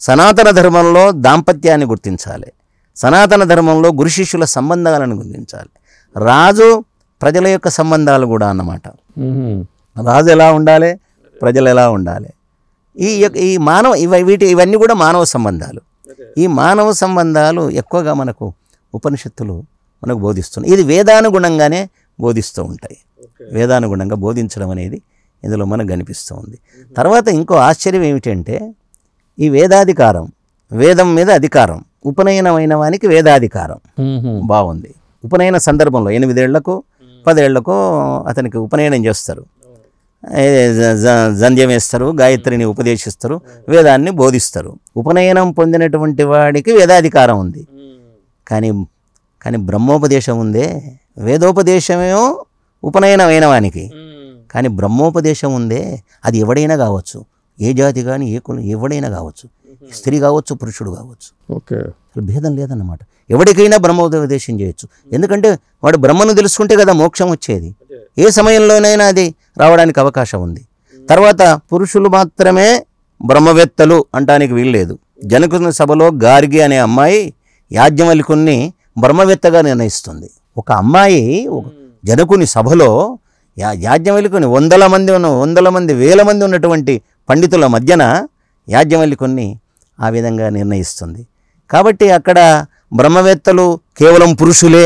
సనాతన ధర్మంలో దాంపత్యాన్ని గుర్తించాలి, సనాతన ధర్మంలో గురు శిష్యుల సంబంధాలను గుర్తించాలి, రాజు ప్రజల యొక్క సంబంధాలు కూడా అన్నమాట. రాజు ఎలా ఉండాలి, ప్రజలు ఎలా ఉండాలి, ఈ మానవ ఇవన్నీ కూడా మానవ సంబంధాలు. ఈ మానవ సంబంధాలు ఎక్కువగా మనకు ఉపనిషత్తులు మనకు బోధిస్తున్నాయి. ఇది వేదానుగుణంగానే బోధిస్తూ ఉంటాయి. వేదానుగుణంగా బోధించడం అనేది ఇందులో మనకు కనిపిస్తూ ఉంది. తర్వాత ఇంకో ఆశ్చర్యం ఏమిటంటే ఈ వేదాధికారం, వేదం మీద అధికారం, ఉపనయనమైన వానికి వేదాధికారం. బాగుంది. ఉపనయన సందర్భంలో 8 ఏళ్లకు 10 ఏళ్లకు అతనికి ఉపనయనం చేస్తారు, జంధ్యం వేస్తారు, గాయత్రిని ఉపదేశిస్తారు, వేదాన్ని బోధిస్తారు. ఉపనయనం పొందినటువంటి వాడికి వేదాధికారం ఉంది. కానీ బ్రహ్మోపదేశం ఉందే, వేదోపదేశమేమో ఉపనయనమైన వానికి, కానీ బ్రహ్మోపదేశం ఉందే అది ఎవడైనా కావచ్చు, ఏ జాతి కానీ ఏ కులం ఎవడైనా కావచ్చు, స్త్రీ కావచ్చు పురుషుడు కావచ్చు, అసలు భేదం లేదన్నమాట. ఎవరికైనా బ్రహ్మోపదేశం చేయొచ్చు. ఎందుకంటే వాడు బ్రహ్మను తెలుసుకుంటే కదా మోక్షం వచ్చేది. ఏ సమయంలోనైనా అది రావడానికి అవకాశం ఉంది. తర్వాత పురుషులు మాత్రమే బ్రహ్మవేత్తలు అంటానికి వీల్లేదు. జనకుని సభలో గార్గి అనే అమ్మాయి యాజ్ఞవల్కుని బ్రహ్మవేత్తగా నిర్ణయిస్తుంది. ఒక అమ్మాయి జనకుని సభలో యాజ్ఞవల్కుని వందల మంది వేల మంది ఉన్నటువంటి పండితుల మధ్యన యాజ్ఞవల్కుని ఆ విధంగా నిర్ణయిస్తుంది. కాబట్టి అక్కడ బ్రహ్మవేత్తలు కేవలం పురుషులే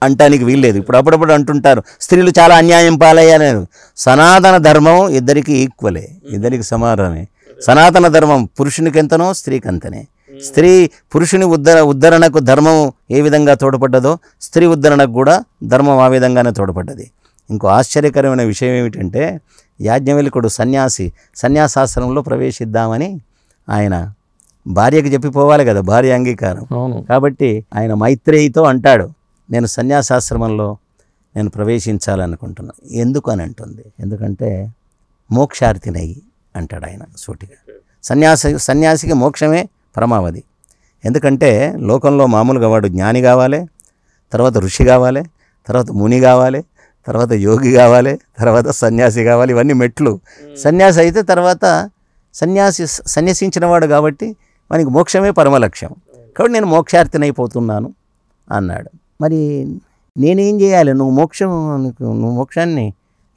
అంటానికి వీల్లేదు. ఇప్పుడు అప్పుడప్పుడు అంటుంటారు స్త్రీలు చాలా అన్యాయం పాలయ్యారు. సనాతన ధర్మం ఇద్దరికి ఈక్వలే, ఇద్దరికి సమానమే. సనాతన ధర్మం పురుషునికి ఎంతనో స్త్రీకి అంతనే. స్త్రీ పురుషుని ఉద్ధరణకు ధర్మం ఏ విధంగా తోడ్పడ్డదో స్త్రీ ఉద్ధరణకు కూడా ధర్మం ఆ విధంగానే తోడ్పడ్డది. ఇంకో ఆశ్చర్యకరమైన విషయం ఏమిటంటే యాజ్ఞవల్కుడు సన్యాసాశ్రమంలో ప్రవేశిద్దామని ఆయన భార్యకి చెప్పిపోవాలి కదా, భార్య అంగీకారం. కాబట్టి ఆయన మైత్రేయితో అంటాడు, నేను సన్యాసాశ్రమంలో నేను ప్రవేశించాలనుకుంటున్నాను. ఎందుకు అని అంటుంది. ఎందుకంటే మోక్షార్థినయ్యి అంటాడు ఆయన సూటిగా. సన్యాసికి మోక్షమే పరమావధి. ఎందుకంటే లోకంలో మామూలుగా వాడు జ్ఞాని కావాలి, తర్వాత ఋషి కావాలి, తర్వాత ముని కావాలి, తర్వాత యోగి కావాలి, తర్వాత సన్యాసి కావాలి. ఇవన్నీ మెట్లు. సన్యాసి అయితే తర్వాత సన్యసించిన వాడు కాబట్టి మనకి మోక్షమే పరమలక్ష్యం. కాబట్టి నేను మోక్షార్థినైపోతున్నాను అన్నాడు. మరి నేనేం చేయాలి? నువ్వు మోక్షాన్ని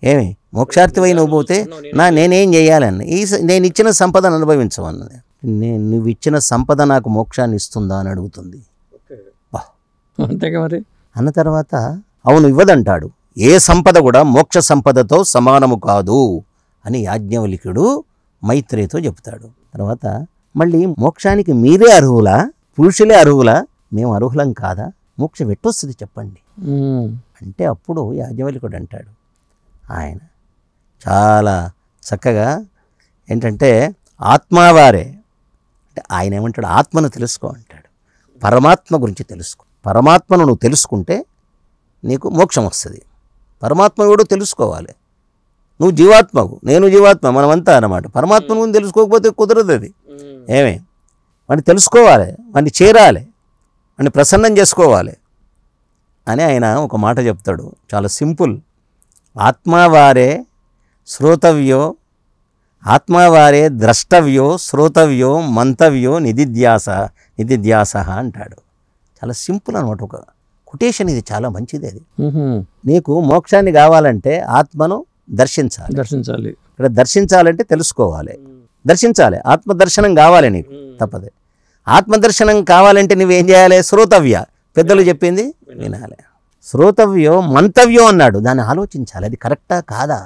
ఏమి మోక్షార్థివై నువ్వు పోతే నేనేం చేయాలని, నేను ఇచ్చిన సంపదను అనుభవించమన్నది. నువ్వు ఇచ్చిన సంపద నాకు మోక్షాన్ని ఇస్తుందా అని అడుగుతుంది. అంతేగా మరి. అన్న తర్వాత అవును ఇవ్వదంటాడు. ఏ సంపద కూడా మోక్ష సంపదతో సమానము కాదు అని యాజ్ఞవల్క్యుడు మైత్రేయితో చెప్తాడు. తర్వాత మళ్ళీ మోక్షానికి మీరే అర్హులా, పురుషులే అర్హులా, మేము అర్హులం కాదా, మోక్షం ఎట్టొస్తుంది చెప్పండి అంటే అప్పుడు యాజ్ఞవల్క్యుడు అంటాడు, ఆయన చాలా చక్కగా ఏంటంటే ఆత్మవారే అంటే ఆయన ఏమంటాడు, ఆత్మను తెలుసుకో అంటాడు. పరమాత్మ గురించి తెలుసుకో. పరమాత్మను నువ్వు తెలుసుకుంటే నీకు మోక్షం వస్తుంది. పరమాత్మ కూడా తెలుసుకోవాలి. నువ్వు జీవాత్మవు, నేను జీవాత్మ, మనమంతా అన్నమాట. పరమాత్మను గురించి తెలుసుకోకపోతే కుదరదు. అది ఏమే వాడిని తెలుసుకోవాలి, వాడిని చేరాలి, వాడిని ప్రసన్నం చేసుకోవాలి అని ఆయన ఒక మాట చెప్తాడు. చాలా సింపుల్. ఆత్మవారే శ్రోతవ్యో, ఆత్మవారే ద్రష్టవ్యో, శ్రోతవ్యో, మంతవ్యో, నిధిధ్యాస అంటాడు. చాలా సింపుల్ అనమాట. ఒక కొటేషన్ ఇది, చాలా మంచిది. అది నీకు మోక్షాన్ని కావాలంటే ఆత్మను దర్శించాలి. ఇక్కడ దర్శించాలంటే తెలుసుకోవాలి, దర్శించాలి. ఆత్మదర్శనం కావాలి నీకు, తప్పదే. ఆత్మదర్శనం కావాలంటే నువ్వేం చేయాలి? శ్రోతవ్య, పెద్దలు చెప్పింది వినాలి. శ్రోతవ్యో మంతవ్యో అన్నాడు, దాన్ని ఆలోచించాలి, అది కరెక్టా కాదా.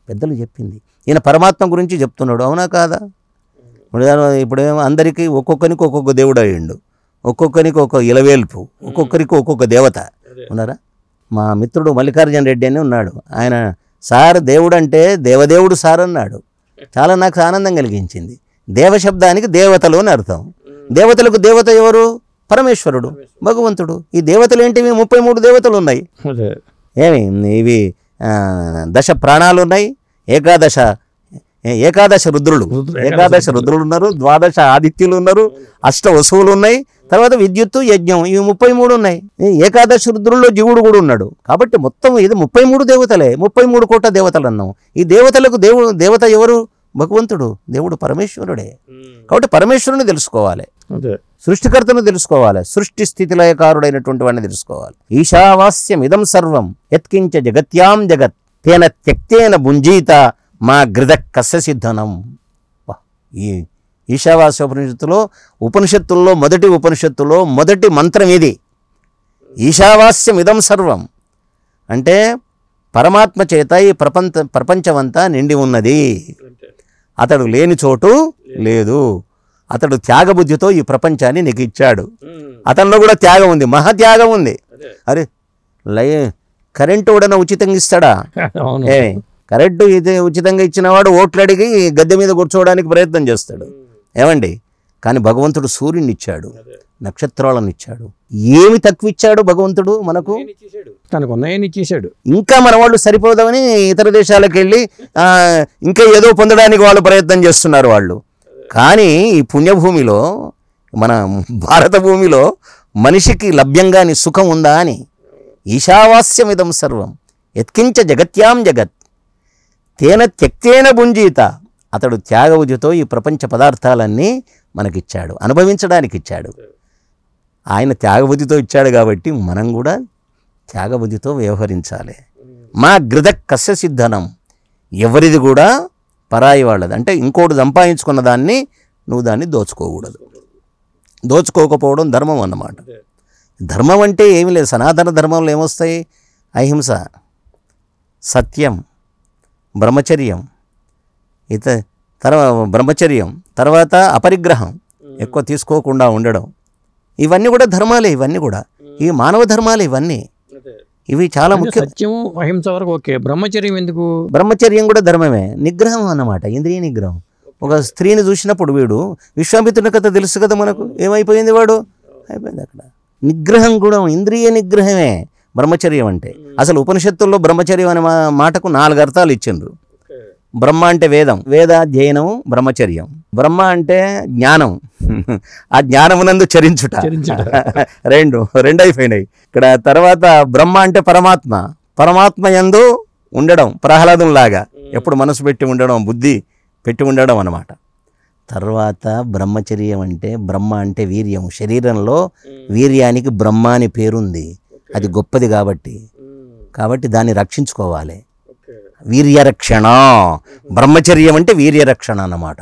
పెద్దలు చెప్పింది. ఈయన పరమాత్మ గురించి చెప్తున్నాడు, అవునా కాదా? ఇప్పుడేమో అందరికీ ఒక్కొక్కరికి ఒక్కొక్క దేవుడు అయ్యిండు, ఒక్కొక్కరికి ఒక్కొక్క ఇలవేల్పు, ఒక్కొక్కరికి ఒక్కొక్క దేవత ఉన్నారా. మా మిత్రుడు మల్లికార్జున రెడ్డి అని ఉన్నాడు. ఆయన సార్ దేవుడు అంటే దేవదేవుడు సార్ అన్నాడు. చాలా నాకు ఆనందం కలిగించింది. దేవశబ్దానికి దేవతలు అని అర్థం. దేవతలకు దేవత ఎవరు? పరమేశ్వరుడు, భగవంతుడు. ఈ దేవతలు ఏంటివి? 33 దేవతలు ఉన్నాయి. ఏమి ఇవి 10 ప్రాణాలు ఉన్నాయి, ఏకాదశ రుద్రులు ఉన్నారు, 12 ఆదిత్యులు ఉన్నారు, 8 వసువులు ఉన్నాయి, తర్వాత విద్యుత్తు, యజ్ఞం, ఇవి 33 ఉన్నాయి. ఏకాదశ రుద్రుల్లో జీవుడు కూడా ఉన్నాడు. కాబట్టి మొత్తం ఇది 33 దేవతలే, 33 కోట్ల దేవతలు అన్నాం. ఈ దేవతలకు దేవత ఎవరు? భగవంతుడు, దేవుడు పరమేశ్వరుడే. కాబట్టి పరమేశ్వరుని తెలుసుకోవాలి, సృష్టికర్తను తెలుసుకోవాలి, సృష్టి స్థితిలయకారుడైనటువంటి వాడిని తెలుసుకోవాలి. ఈశావాస్యం ఇదం సర్వం యత్కించ జగత్యాం జగత్ తేన త్యక్తేన భుంజీత మా గృధ కస్య సిద్ధనం. ఈశావాస్య ఉపనిషత్తుల్లో మొదటి ఉపనిషత్తులో మొదటి మంత్రం ఇది. ఈశావాస్యం ఇదం సర్వం అంటే పరమాత్మ చేత ఈ ప్రపంచమంతా నిండి ఉన్నది. అతడు లేని చోటు లేదు. అతడు త్యాగబుద్ధితో ఈ ప్రపంచాన్ని నీకు ఇచ్చాడు. అతనిలో కూడా త్యాగం ఉంది, మహాత్యాగం ఉంది. అరే కరెంటు కూడా ఉచితంగా ఇస్తాడా? కరెంటు ఇది ఉచితంగా ఇచ్చినవాడు ఓట్లు అడిగి గద్దె మీద కూర్చోవడానికి ప్రయత్నం చేస్తాడు. ఏమండి? కానీ భగవంతుడు సూర్యుని ఇచ్చాడు, నక్షత్రాలను ఇచ్చాడు. ఏమి తక్కువ ఇచ్చాడు భగవంతుడు మనకు? ఇచ్చేసాడు. ఇంకా మన వాళ్ళు సరిపోదామని ఇతర దేశాలకు వెళ్ళి ఇంకా ఏదో పొందడానికి వాళ్ళు ప్రయత్నం చేస్తున్నారు వాళ్ళు. కానీ ఈ పుణ్యభూమిలో, మన భారత భూమిలో మనిషికి లభ్యంగాని సుఖం ఉందా అని ఈశావాస్యమిదం సర్వం యత్కించ జగత్యాం జగత్ తేన త్యక్తేన భుంజీత. అతడు త్యాగబుద్ధితో ఈ ప్రపంచ పదార్థాలన్నీ మనకిచ్చాడు, అనుభవించడానికి ఇచ్చాడు. ఆయన త్యాగబుద్ధితో ఇచ్చాడు కాబట్టి మనం కూడా త్యాగబుద్ధితో వ్యవహరించాలి. మా గృధ కస్య సిద్ధనం, ఎవరిది కూడా పరాయి వాళ్ళది. అంటే ఇంకోటి సంపాదించుకున్న దాన్ని నువ్వు దాన్ని దోచుకోకూడదు. దోచుకోకపోవడం ధర్మం అన్నమాట. ధర్మం అంటే ఏమి లేదు. సనాతన ధర్మంలో ఏమొస్తాయి? అహింస, సత్యం, బ్రహ్మచర్యం, బ్రహ్మచర్యం, తర్వాత అపరిగ్రహం, ఎక్కువ తీసుకోకుండా ఉండడం. ఇవన్నీ కూడా ధర్మాలే. ఇవన్నీ కూడా ఈ మానవ ధర్మాలే. ఇవి చాలా ముఖ్యం. సత్యము అహింస వరకు ఓకే. బ్రహ్మచర్యం ఎందుకు? బ్రహ్మచర్యం కూడా ధర్మమే. నిగ్రహం అన్నమాట, ఇంద్రియ నిగ్రహం. ఒక స్త్రీని చూసినప్పుడు వీడు విశ్వామిత్రుని కథ తెలుసు కదా మనకు, ఏమైపోయింది వాడు? అయిపోయింది అక్కడ. నిగ్రహం కూడా ఇంద్రియ నిగ్రహమే బ్రహ్మచర్యం అంటే. అసలు ఉపనిషత్తుల్లో బ్రహ్మచర్యం అనే మాటకు 4 అర్థాలు ఇచ్చిండ్రు. బ్రహ్మ అంటే వేదం, వేదాధ్యయనము బ్రహ్మచర్యం. బ్రహ్మ అంటే జ్ఞానం, ఆ జ్ఞానమునందు చరించుట. రెండు అయిపోయినాయి ఇక్కడ. తర్వాత బ్రహ్మ అంటే పరమాత్మ, పరమాత్మ యందు ఉండడం, ప్రహ్లాదంలాగా ఎప్పుడు మనసు పెట్టి ఉండడం, బుద్ధి పెట్టి ఉండడం అన్నమాట. తర్వాత బ్రహ్మచర్యం అంటే, బ్రహ్మ అంటే వీర్యం. శరీరంలో వీర్యానికి బ్రహ్మ అని పేరుంది. అది గొప్పది కాబట్టి దాన్ని రక్షించుకోవాలి. వీర్యరక్షణ. బ్రహ్మచర్యం అంటే వీర్యరక్షణ అన్నమాట.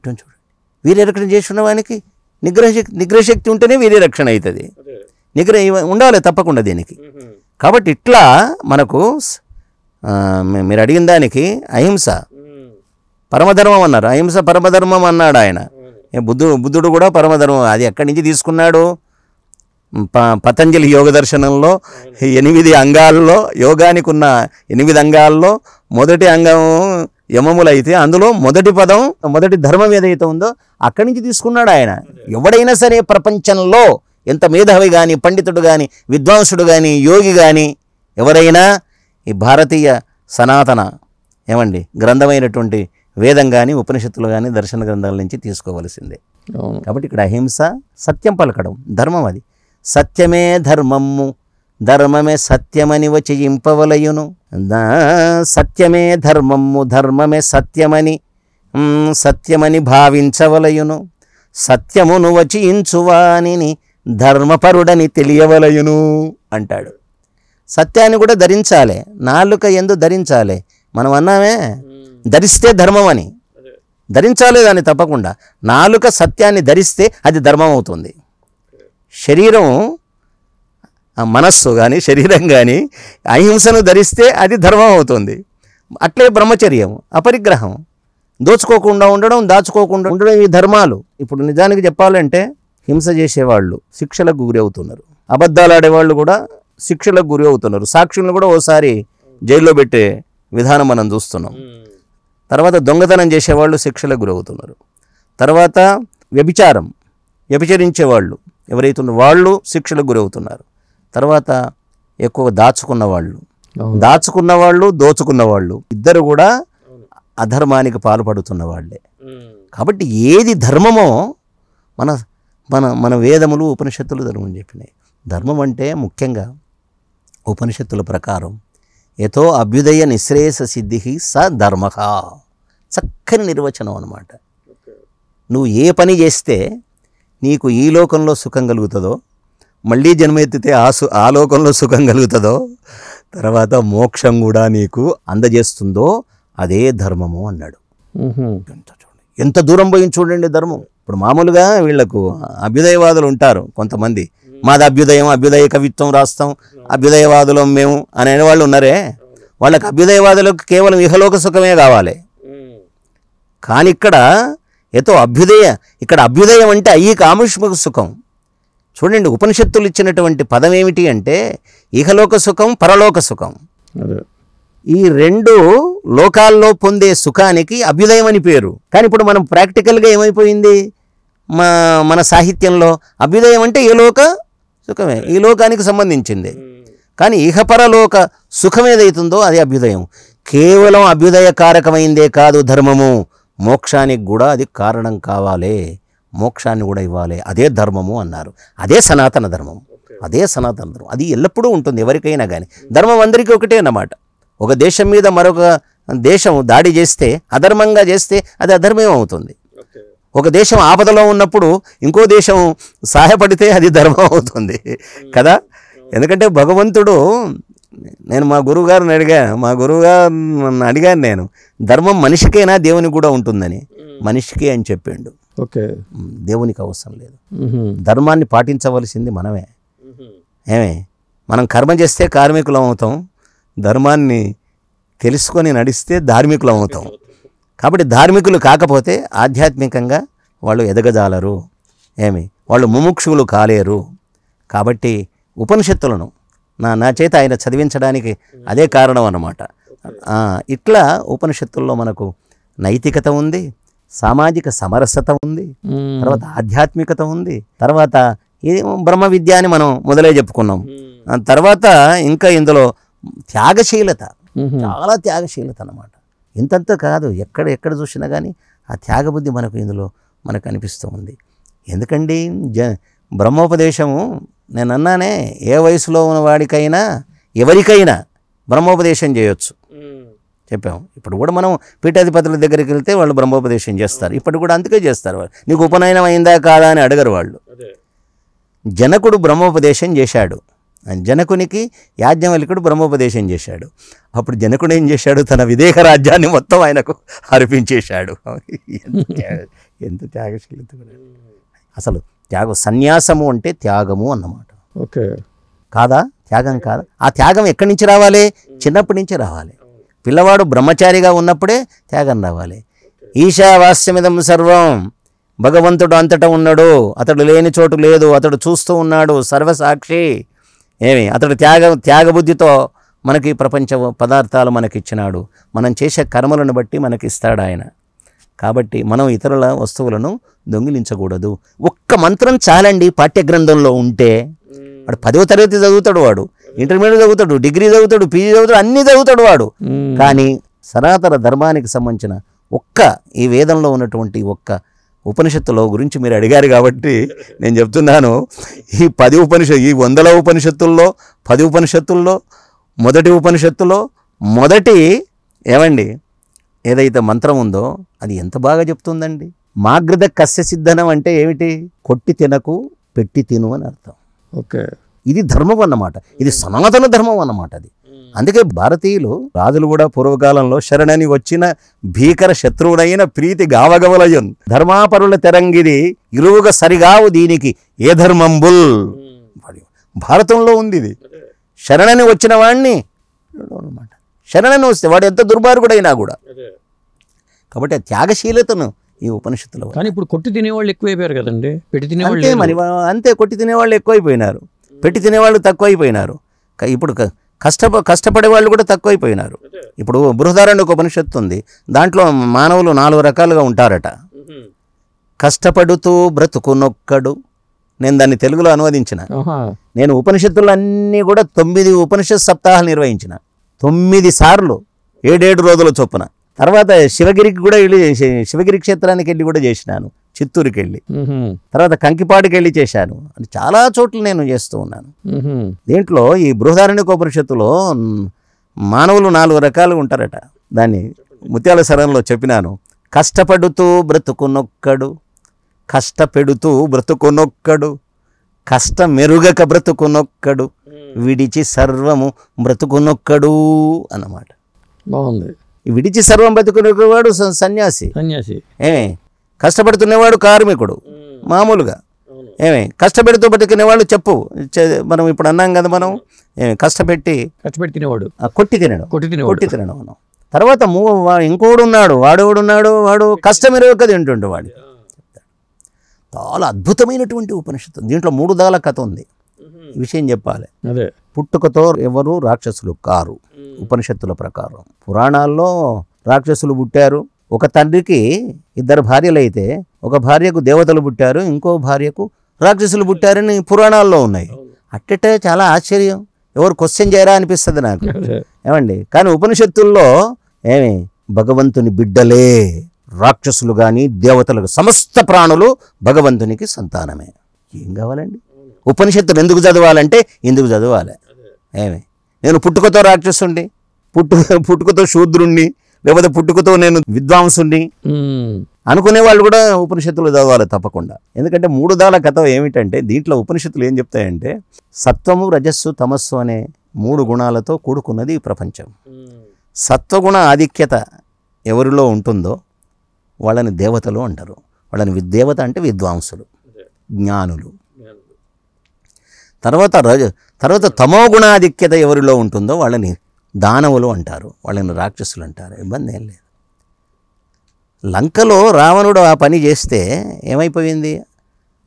చూడండి, వీర్యరక్షణ చేస్తున్న వానికి నిగ్రహశక్తి ఉంటేనే వీర్యరక్షణ అవుతుంది. నిగ్రహం ఉండాలి తప్పకుండా దీనికి. కాబట్టి ఇట్లా మనకు మీరు అడిగిన దానికి అహింస పరమధర్మం అన్నారు. అహింస పరమధర్మం అన్నాడు ఆయన. బుద్ధుడు కూడా పరమధర్మం. అది ఎక్కడి నుంచి తీసుకున్నాడు? పతంజలి యోగ దర్శనంలో 8 అంగాల్లో, యోగానికి ఉన్న 8 అంగాల్లో మొదటి అంగం యమములైతే అందులో మొదటి పదం, మొదటి ధర్మం ఏదైతే ఉందో అక్కడి నుంచి తీసుకున్నాడు ఆయన. ఎవడైనా సరే ప్రపంచంలో ఎంత మేధావి కానీ, పండితుడు కానీ, విద్వాంసుడు కానీ, యోగి కానీ ఎవరైనా ఈ భారతీయ సనాతన గ్రంథమైనటువంటి వేదం కానీ, ఉపనిషత్తులు కానీ, దర్శన గ్రంథాల నుంచి తీసుకోవలసిందే. కాబట్టి ఇక్కడ అహింస, సత్యం పలకడం, ధర్మం. అది సత్యమే ధర్మము, ధర్మమే సత్యమని వచింపవలయును. సత్యమే ధర్మము, ధర్మమే సత్యమని భావించవలయును. సత్యమును వచించువానిని ధర్మపరుడని తెలియవలయును అంటాడు. సత్యాన్ని కూడా ధరించాలి, నాలుక యందు ధరించాలి. మనం అన్నామే ధరిస్తే ధర్మం అని, ధరించాలి దాన్ని తప్పకుండా. నాలుక సత్యాన్ని ధరిస్తే అది ధర్మం అవుతుంది. శరీరం, మనస్సు కానీ, శరీరం కానీ అహింసను ధరిస్తే అది ధర్మం అవుతుంది. అట్లే బ్రహ్మచర్యం, అపరిగ్రహం, దోచుకోకుండా ఉండడం, దాచుకోకుండా ఉండడం, ఈ ధర్మాలు. ఇప్పుడు నిజానికి చెప్పాలంటే హింస చేసేవాళ్ళు శిక్షలకు గురి అవుతున్నారు, అబద్ధాలు ఆడేవాళ్ళు కూడా శిక్షలకు గురి అవుతున్నారు, సాక్షులను కూడా ఓసారి జైల్లో పెట్టే విధానం మనం చూస్తున్నాం. తర్వాత దొంగతనం చేసేవాళ్ళు శిక్షలకు గురవుతున్నారు. తర్వాత వ్యభిచరించేవాళ్ళు ఎవరైతే ఉన్నారో వాళ్ళు శిక్షలకు గురవుతున్నారు. తర్వాత ఎక్కువ దాచుకున్న వాళ్ళు, దోచుకున్న వాళ్ళు ఇద్దరు కూడా అధర్మానికి పాల్పడుతున్న వాళ్ళే. కాబట్టి ఏది ధర్మమో మన మన మన వేదములు, ఉపనిషత్తులు ధర్మం చెప్పినాయి. ధర్మం అంటే ముఖ్యంగా ఉపనిషత్తుల ప్రకారం యతో అభ్యుదయ నిశ్రేయస సిద్ధి స ధర్మ. చక్కని నిర్వచనం అన్నమాట. నువ్వు ఏ పని చేస్తే నీకు ఈ లోకంలో సుఖం కలుగుతుందో, మళ్ళీ జన్మెత్తితే ఆ లోకంలో సుఖం కలుగుతుందో, తర్వాత మోక్షం కూడా నీకు అందజేస్తుందో అదే ధర్మము అన్నాడు. ఎంత దూరం పోయింది చూడండి ధర్మం. ఇప్పుడు మామూలుగా వీళ్లకు అభ్యుదయవాదులు ఉంటారు కొంతమంది, మాది అభ్యుదయం, అభ్యుదయ కవిత్వం రాస్తాం, అభ్యుదయవాదులం మేము అనేవాళ్ళు ఉన్నారే. వాళ్ళకి అభ్యుదయవాదులకు కేవలం ఇహలోక సుఖమే కావాలి. కానీ ఇక్కడ ఏదో ఇక్కడ అభ్యుదయం అంటే అయ్యి కాముష్ముఖ సుఖం. చూడండి, ఉపనిషత్తులు ఇచ్చినటువంటి పదం ఏమిటి అంటే ఇహలోక సుఖం, పరలోక సుఖం. ఈ రెండు లోకాల్లో పొందే సుఖానికి అభ్యుదయం అని పేరు. కానీ ఇప్పుడు మనం ప్రాక్టికల్గా ఏమైపోయింది, మన సాహిత్యంలో అభ్యుదయం అంటే ఈ లోక సుఖమే, ఈ లోకానికి సంబంధించింది. కానీ ఇహపరలోక సుఖం ఏదైతుందో అది అభ్యుదయం. కేవలం అభ్యుదయకారకమైందే కాదు ధర్మము, మోక్షానికి కూడా అది కారణం కావాలి, మోక్షాన్ని కూడా ఇవ్వాలి. అదే ధర్మము అన్నారు. అదే సనాతన ధర్మం, అదే సనాతన ధర్మం. అది ఎల్లప్పుడూ ఉంటుంది ఎవరికైనా కానీ. ధర్మం అందరికీ ఒకటే అన్నమాట. ఒక దేశం మీద మరొక దేశం దాడి చేస్తే, అధర్మంగా చేస్తే అది అధర్మం అవుతుంది. ఒక దేశం ఆపదలో ఉన్నప్పుడు ఇంకో దేశం సహాయపడితే అది ధర్మం అవుతుంది కదా. ఎందుకంటే భగవంతుడు, నేను మా గురువుగారిని అడిగాను నేను, ధర్మం మనిషికైనా దేవునికి కూడా ఉంటుందని. మనిషికే అని చెప్పిండు. ఓకే, దేవునికి అవసరం లేదు. ధర్మాన్ని పాటించవలసింది మనమే. మనం కర్మ చేస్తే కార్మికులం అవుతాం, ధర్మాన్ని తెలుసుకొని నడిస్తే ధార్మికులం అవుతాం. కాబట్టి ధార్మికులు కాకపోతే ఆధ్యాత్మికంగా వాళ్ళు ఎదగజాలరు, వాళ్ళు ముముక్షువులు కాలేరు. కాబట్టి ఉపనిషత్తులను నా చేత ఆయన చదివించడానికి అదే కారణం అన్నమాట. ఇట్లా ఉపనిషత్తుల్లో మనకు నైతికత ఉంది, సామాజిక సమరసత ఉంది, తర్వాత ఆధ్యాత్మికత ఉంది, తర్వాత బ్రహ్మ విద్య అని మనం మొదలే చెప్పుకున్నాం. తర్వాత ఇంకా ఇందులో త్యాగశీలత, చాలా త్యాగశీలత అన్నమాట. ఇంతంత కాదు, ఎక్కడ చూసినా కానీ ఆ త్యాగబుద్ధి ఇందులో మనకు అనిపిస్తూ ఉంది. ఎందుకండి బ్రహ్మోపదేశము, నేను అన్నానే, ఏ వయసులో ఉన్న వాడికైనా ఎవరికైనా బ్రహ్మోపదేశం చేయొచ్చు చెప్పాము. ఇప్పుడు కూడా మనం పీఠాధిపతుల దగ్గరికి వెళ్తే వాళ్ళు బ్రహ్మోపదేశం చేస్తారు. ఇప్పుడు కూడా అందుకే చేస్తారు. వాళ్ళు నీకు ఉపనయనం అయిందా కాదా అని అడగరు వాళ్ళు. జనకుడు బ్రహ్మోపదేశం చేశాడు, జనకునికి యాజ్ఞవల్కుడు బ్రహ్మోపదేశం చేశాడు. అప్పుడు జనకుడు ఏం చేశాడు, తన విదేహ రాజ్యాన్ని మొత్తం ఆయనకు అర్పించేశాడు. ఎంత త్యాగశీలత! అసలు సన్యాసము అంటే త్యాగము అన్నమాట. ఓకే, కాదా? త్యాగం కాదా? ఆ త్యాగం ఎక్కడి నుంచి రావాలి? చిన్నప్పటి నుంచి రావాలి. పిల్లవాడు బ్రహ్మచారిగా ఉన్నప్పుడే త్యాగం రావాలి. ఈశావాస్యమిదం సర్వం, భగవంతుడు అంతటా ఉన్నాడు, అతడు లేని చోటు లేదు, అతడు చూస్తూ ఉన్నాడు, సర్వసాక్షి. అతడు త్యాగబుద్ధితో మనకి ప్రపంచ పదార్థాలు మనకిచ్చినాడు, మనం చేసే కర్మలను బట్టి మనకిస్తాడు ఆయన. కాబట్టి మనం ఇతరుల వస్తువులను దొంగిలించకూడదు. ఒక్క మంత్రం చాలండి పాఠ్యగ్రంథంలో ఉంటే. వాడు 10వ తరగతి చదువుతాడు, వాడు ఇంటర్మీడియట్ చదువుతాడు, డిగ్రీ చదువుతాడు, పీజీ చదువుతాడు, అన్నీ చదువుతాడు వాడు. కానీ సనాతన ధర్మానికి సంబంధించిన ఈ వేదంలో ఉన్నటువంటి ఉపనిషత్తులో గురించి మీరు అడిగారు కాబట్టి నేను చెప్తున్నాను. ఈ 100 ఉపనిషత్తుల్లో 10 ఉపనిషత్తుల్లో మొదటి ఉపనిషత్తులో మొదటి ఏదైతే మంత్రం ఉందో అది ఎంత బాగా చెప్తుందండి. మాగ్రద కస్య సిద్ధనం అంటే ఏమిటి? కొట్టి తినకు, పెట్టి తిను అని అర్థం. ఓకే, ఇది ధర్మం అన్నమాట, ఇది సనాతన ధర్మం అన్నమాట. అది అందుకే భారతీయులు రాజులు కూడా పూర్వకాలంలో శరణని వచ్చిన భీకర శత్రువునైన ప్రీతి గావగవలయున్ ధర్మాపరుల తెరంగిది ఇరువుగా సరిగావు దీనికి ఏ ధర్మంబుల్. భారతంలో ఉంది ఇది. శరణని వచ్చిన వాడిని అన్నమాట, శరణని వస్తే వాడు ఎంత దుర్మార్గుడైనా కూడా. కాబట్టి ఆ త్యాగశీలతను ఈ ఉపనిషత్తులో. కానీ ఇప్పుడు కొట్టి తినేవాళ్ళు ఎక్కువైపోయారు కదండి, పెట్టి తినేవాళ్ళు. అంతే, కొట్టి తినేవాళ్ళు ఎక్కువైపోయినారు, పెట్టి తినేవాళ్ళు తక్కువైపోయినారు. ఇప్పుడు కష్టపడే వాళ్ళు కూడా తక్కువైపోయినారు. ఇప్పుడు బృహదారణ్యక ఉపనిషత్తు ఉంది, దాంట్లో మానవులు 4 రకాలుగా ఉంటారట. కష్టపడుతూ బ్రతుకునొక్కడు. నేను దాన్ని తెలుగులో అనువదించిన. నేను ఉపనిషత్తులు అన్నీ కూడా 9 ఉపనిషత్ సప్తాహాలు నిర్వహించిన, 9 సార్లు 7 రోజుల చొప్పున. తర్వాత శివగిరికి కూడా వెళ్ళి, శివగిరి క్షేత్రానికి వెళ్ళి కూడా చేసినాను, చిత్తూరుకి వెళ్ళి, తర్వాత కంకిపాడుకి వెళ్ళి చేశాను. అని చాలా చోట్ల నేను చేస్తూ ఉన్నాను. దీంట్లో ఈ బృహదారణ్యక ఉపనిషత్తులో మానవులు 4 రకాలుగా ఉంటారట. దాన్ని ముత్యాల సరంలో చెప్పినాను. కష్టపడుతూ బ్రతుకునొక్కడు, కష్టపెడుతూ బ్రతుకునొక్కడు, కష్ట మెరుగక బ్రతుకునొక్కడు, విడిచి సర్వము బ్రతుకునొక్కడు అన్నమాట. బాగుంది. విడిచి సర్వం బ్రతుకునొక్కడు సన్యాసి. కష్టపడుతున్నవాడు కార్మికుడు మామూలుగా. కష్టపెడుతూ బతికినవాళ్ళు చెప్పు. మనం ఇప్పుడు అన్నాం కదా, మనం కష్టపెట్టి తినేవాడు కొట్టి తినడం మనం. తర్వాత ఇంకోడు ఉన్నాడు, వాడు కష్టమెరుగక తింటుండే వాడు. చాలా అద్భుతమైనటువంటి ఉపనిషత్తు. దీంట్లో 3 దాల కథ ఉంది. ఈ విషయం చెప్పాలి. పుట్టుకతో ఎవరు రాక్షసులు కారు ఉపనిషత్తుల ప్రకారం. పురాణాల్లో రాక్షసులు పుట్టారు. ఒక తండ్రికి 2 భార్యలు అయితే ఒక భార్యకు దేవతలు పుట్టారు, ఇంకో భార్యకు రాక్షసులు పుట్టారని పురాణాల్లో ఉన్నాయి. అట్టటే చాలా ఆశ్చర్యం. ఎవరు క్వశ్చన్ చేయరా అనిపిస్తుంది నాకు. ఏమండి, కానీ ఉపనిషత్తుల్లో భగవంతుని బిడ్డలే రాక్షసులు కానీ దేవతలు, సమస్త ప్రాణులు భగవంతునికి సంతానమే. ఏం కావాలండి? ఉపనిషత్తులు ఎందుకు చదవాలంటే ఎందుకు చదవాలి? నేను పుట్టుకతో రాక్షసుండి, పుట్టుకతో శూద్రుణ్ణి, లేకపోతే పుట్టుకతో నేను విద్వాంసుని అనుకునే వాళ్ళు కూడా ఉపనిషత్తులు చదవాలి తప్పకుండా. ఎందుకంటే 3 దాల కథ ఏమిటంటే, దీంట్లో ఉపనిషత్తులు ఏం చెప్తాయంటే, సత్వము రజస్సు తమస్సు అనే 3 గుణాలతో కూడుకున్నది ఈ ప్రపంచం. సత్వగుణ ఆధిక్యత ఎవరిలో ఉంటుందో వాళ్ళని దేవతలు అంటారు. వాళ్ళని దేవత అంటే విద్వాంసులు, జ్ఞానులు. తర్వాత తమో గుణాధిక్యత ఎవరిలో ఉంటుందో వాళ్ళని దానవులు అంటారు, వాళ్ళని రాక్షసులు అంటారు. ఇబ్బంది ఏం లేదు. లంకలో రావణుడు ఆ పని చేస్తే ఏమైపోయింది?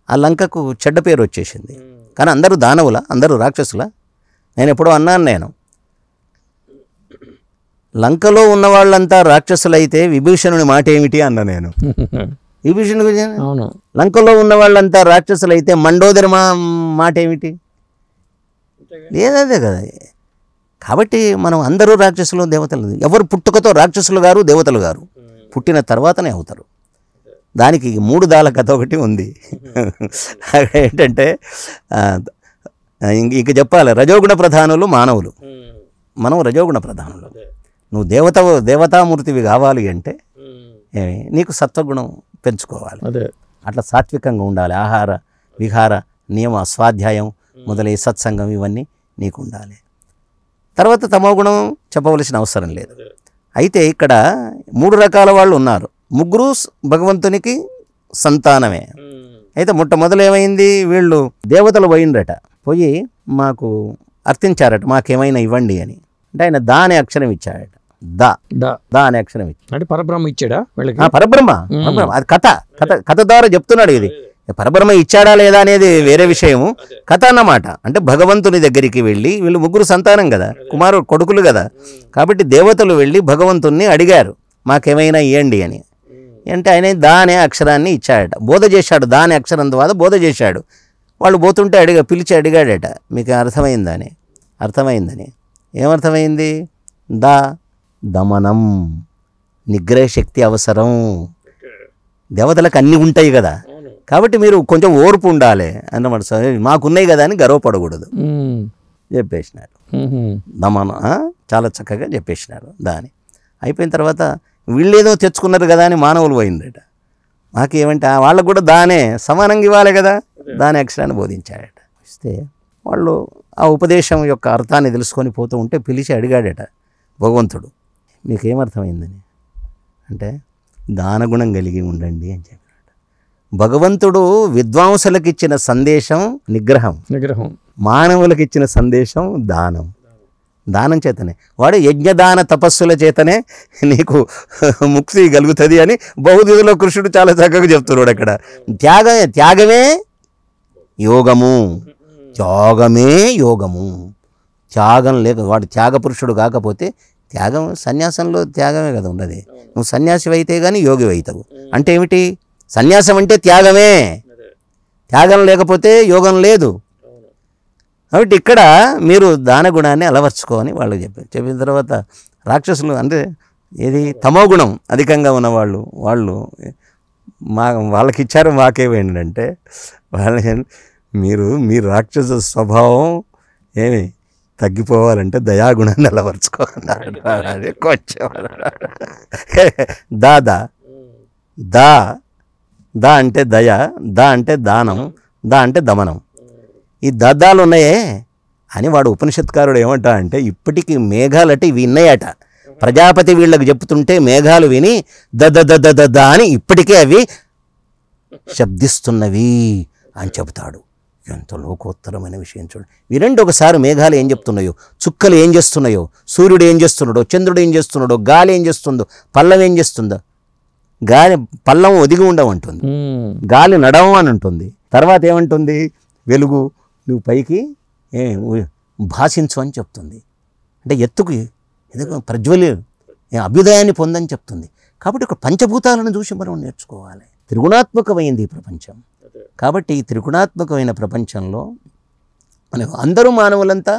ఆ లంకకు చెడ్డ పేరు వచ్చేసింది. కానీ అందరూ దానవులా? అందరూ రాక్షసులా? నేను ఎప్పుడో అన్నాను, లంకలో ఉన్న వాళ్ళంతా రాక్షసులైతే విభీషణుని మాట ఏమిటి అన్నా నేను. విభీషణుడు లంకలో ఉన్న వాళ్ళంతా రాక్షసులైతే మండోదరి మాట ఏమిటి? లేదదే కదా. కాబట్టి మనం అందరూ రాక్షసులు దేవతలు. ఎవరు పుట్టుకతో రాక్షసులు గారు దేవతలు గారు, పుట్టిన తర్వాతనే అవుతారు. దానికి 3 దాల కథ ఒకటి ఉంది. ఏంటంటే ఇంక చెప్పాలి, రజోగుణ ప్రధానులు మానవులు, మనం రజోగుణ ప్రధానులు. నువ్వు దేవతామూర్తివి కావాలి అంటే నీకు సత్వగుణం పెంచుకోవాలి. అట్లా సాత్వికంగా ఉండాలి. ఆహార విహార నియమ స్వాధ్యాయం మొదలై సత్సంగం ఇవన్నీ నీకు ఉండాలి. తర్వాత తమోగుణం చెప్పవలసిన అవసరం లేదు. అయితే ఇక్కడ 3 రకాల వాళ్ళు ఉన్నారు. 3 భగవంతునికి సంతానమే. అయితే మొట్టమొదలు ఏమైంది, వీళ్ళు దేవతలు పోయిండ్రట, పోయి మాకు అర్థించారట, మాకేమైనా ఇవ్వండి అని. అంటే ఆయన దా అనే అక్షరం ఇచ్చాడట. దా అనే అక్షరం ఇచ్చాడు. అంటే పరబ్రహ్మ ఇచ్చాడా? పరబ్రహ్మ. అది కథ ద్వారా చెప్తున్నాడు. ఇది పరబ్రహ్మ ఇచ్చాడా లేదా అనేది వేరే విషయము. కథ అన్నమాట. అంటే భగవంతుని దగ్గరికి వెళ్ళి, వీళ్ళు 3 సంతానం కదా, కొడుకులు కదా, కాబట్టి దేవతలు వెళ్ళి భగవంతుణ్ణి అడిగారు, మాకేమైనా ఇవ్వండి అని. అంటే ఆయన దా అనే అక్షరాన్ని ఇచ్చాడట, బోధ చేశాడు. దా అనే అక్షరం ద్వారా బోధ చేశాడు. వాళ్ళు పోతుంటే పిలిచి అడిగాడట, మీకు అర్థమైందని. ఏమర్థమైంది? దమనం, నిగ్రహ శక్తి అవసరం. దేవతలకు అన్నీ ఉంటాయి కదా, కాబట్టి మీరు కొంచెం ఓర్పు ఉండాలి అన్నమాట. మాకున్నాయి కదా అని గర్వపడకూడదు చెప్పేసినాడు. దమన చాలా చక్కగా చెప్పేసినాడు. దాని అయిపోయిన తర్వాత వీళ్ళేదో తెచ్చుకున్నారు కదా అని మానవులు పోయిందట. మాకేమంటే వాళ్ళకు కూడా దానే సమానంగా ఇవ్వాలి కదా, దాని అక్షరాన్ని బోధించాడట. ఇస్తే వాళ్ళు ఆ ఉపదేశం యొక్క అర్థాన్ని తెలుసుకొని పోతూ ఉంటే పిలిచి అడిగాడట భగవంతుడు, మీకేమర్థమైందని. అంటే దానగుణం కలిగి ఉండండి అని చెప్పాడు. భగవంతుడు విద్వాంసులకు ఇచ్చిన సందేశం నిగ్రహం, మానవులకు ఇచ్చిన సందేశం దానం చేతనే. వాడు యజ్ఞదాన తపస్సుల చేతనే నీకు ముక్తి కలుగుతుంది అని బౌద్ధులో కృష్ణుడు చాలా చక్కగా చెప్తున్నాడు. అక్కడ త్యాగమే యోగము, త్యాగం లేక వాడు త్యాగపురుషుడు కాకపోతే త్యాగం, సన్యాసంలో త్యాగమే కదా ఉన్నది. నువ్వు సన్యాసి అయితే కానీ యోగి అవుతావు. అంటే ఏమిటి? సన్యాసం అంటే త్యాగమే, త్యాగం లేకపోతే యోగం లేదు. కాబట్టి ఇక్కడ మీరు దానగుణాన్ని అలవర్చుకోని వాళ్ళకి చెప్పిన తర్వాత రాక్షసులు అంటే ఏది తమోగుణం అధికంగా ఉన్నవాళ్ళు వాళ్ళకి ఇచ్చారు, మాకేమైందంటే వాళ్ళకి మీ రాక్షస స్వభావం ఏమి తగ్గిపోవాలంటే దయాగుణాన్ని అలవర్చుకోవాలి. దా అంటే దయ, దా అంటే దానం, దా అంటే దమనం. ఈ దద్దాలు ఉన్నాయే అని వాడు ఉపనిషత్కారుడు ఏమంటా అంటే, ఇప్పటికీ మేఘాలట ఇవి విన్నాయట. ప్రజాపతి వీళ్ళకి చెప్తుంటే మేఘాలు విని ద అని ఇప్పటికే అవి శబ్దిస్తున్నవి అని చెబుతాడు. ఎంత లోకోత్తరమైన విషయం చూడండి. వినండి ఒకసారి, మేఘాలు ఏం చెప్తున్నాయో, చుక్కలు ఏం చేస్తున్నాయో, సూర్యుడు ఏం చేస్తున్నాడో, చంద్రుడు ఏం చేస్తున్నాడో, గాలి ఏం చేస్తుందో, పల్లం ఏం చేస్తుందో. గాలి పల్లం ఒదిగి ఉండమంటుంది, గాలి నడవం అని ఉంటుంది. తర్వాత ఏమంటుంది, వెలుగు నువ్వు పైకి భాషించు అని చెప్తుంది. అంటే ఎత్తుకు ఎదుగు ప్రజ్వలి అభ్యుదయాన్ని పొందని చెప్తుంది. కాబట్టి ఇక్కడ పంచభూతాలను చూసి మనం నేర్చుకోవాలి. త్రిగుణాత్మకమైంది ఈ ప్రపంచం. కాబట్టి ఈ త్రిగుణాత్మకమైన ప్రపంచంలో మన అందరూ మానవులంతా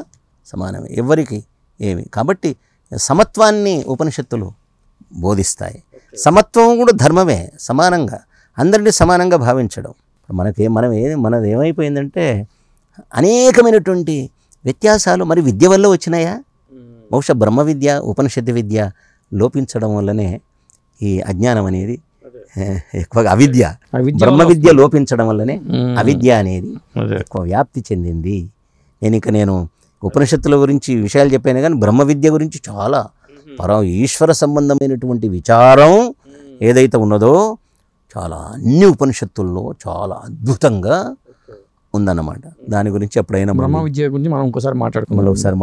సమానమే, ఎవరికి ఏమి. కాబట్టి సమత్వాన్ని ఉపనిషత్తులు బోధిస్తాయి. సమత్వం కూడా ధర్మమే, సమానంగా అందరినీ సమానంగా భావించడం. మనది ఏమైపోయిందంటే అనేకమైనటువంటి వ్యత్యాసాలు మరి విద్య వల్ల వచ్చినాయా? బహుశా బ్రహ్మ విద్య, ఉపనిషత్తు విద్య లోపించడం వల్లనే ఈ అజ్ఞానం అనేది ఎక్కువగా అవిద్య, బ్రహ్మ విద్య లోపించడం వల్లనే అవిద్య అనేది ఎక్కువ వ్యాప్తి చెందింది. నేను ఉపనిషత్తుల గురించి విషయాలు చెప్పాను, కానీ బ్రహ్మ విద్య గురించి చాలా ఈశ్వర సంబంధమైనటువంటి విచారం ఏదైతే ఉన్నదో చాలా అన్ని ఉపనిషత్తుల్లో చాలా అద్భుతంగా ఉందన్నమాట. దాని గురించి ఎప్పుడైనా బ్రహ్మ విద్య గురించి మనం ఒకసారి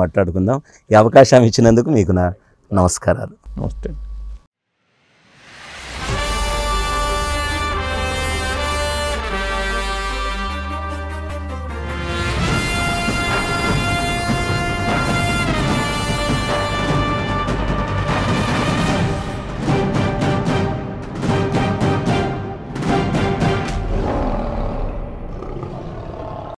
మాట్లాడుకుందాం. ఈ అవకాశం ఇచ్చినందుకు మీకు నా నమస్కారాలు. నమస్తే.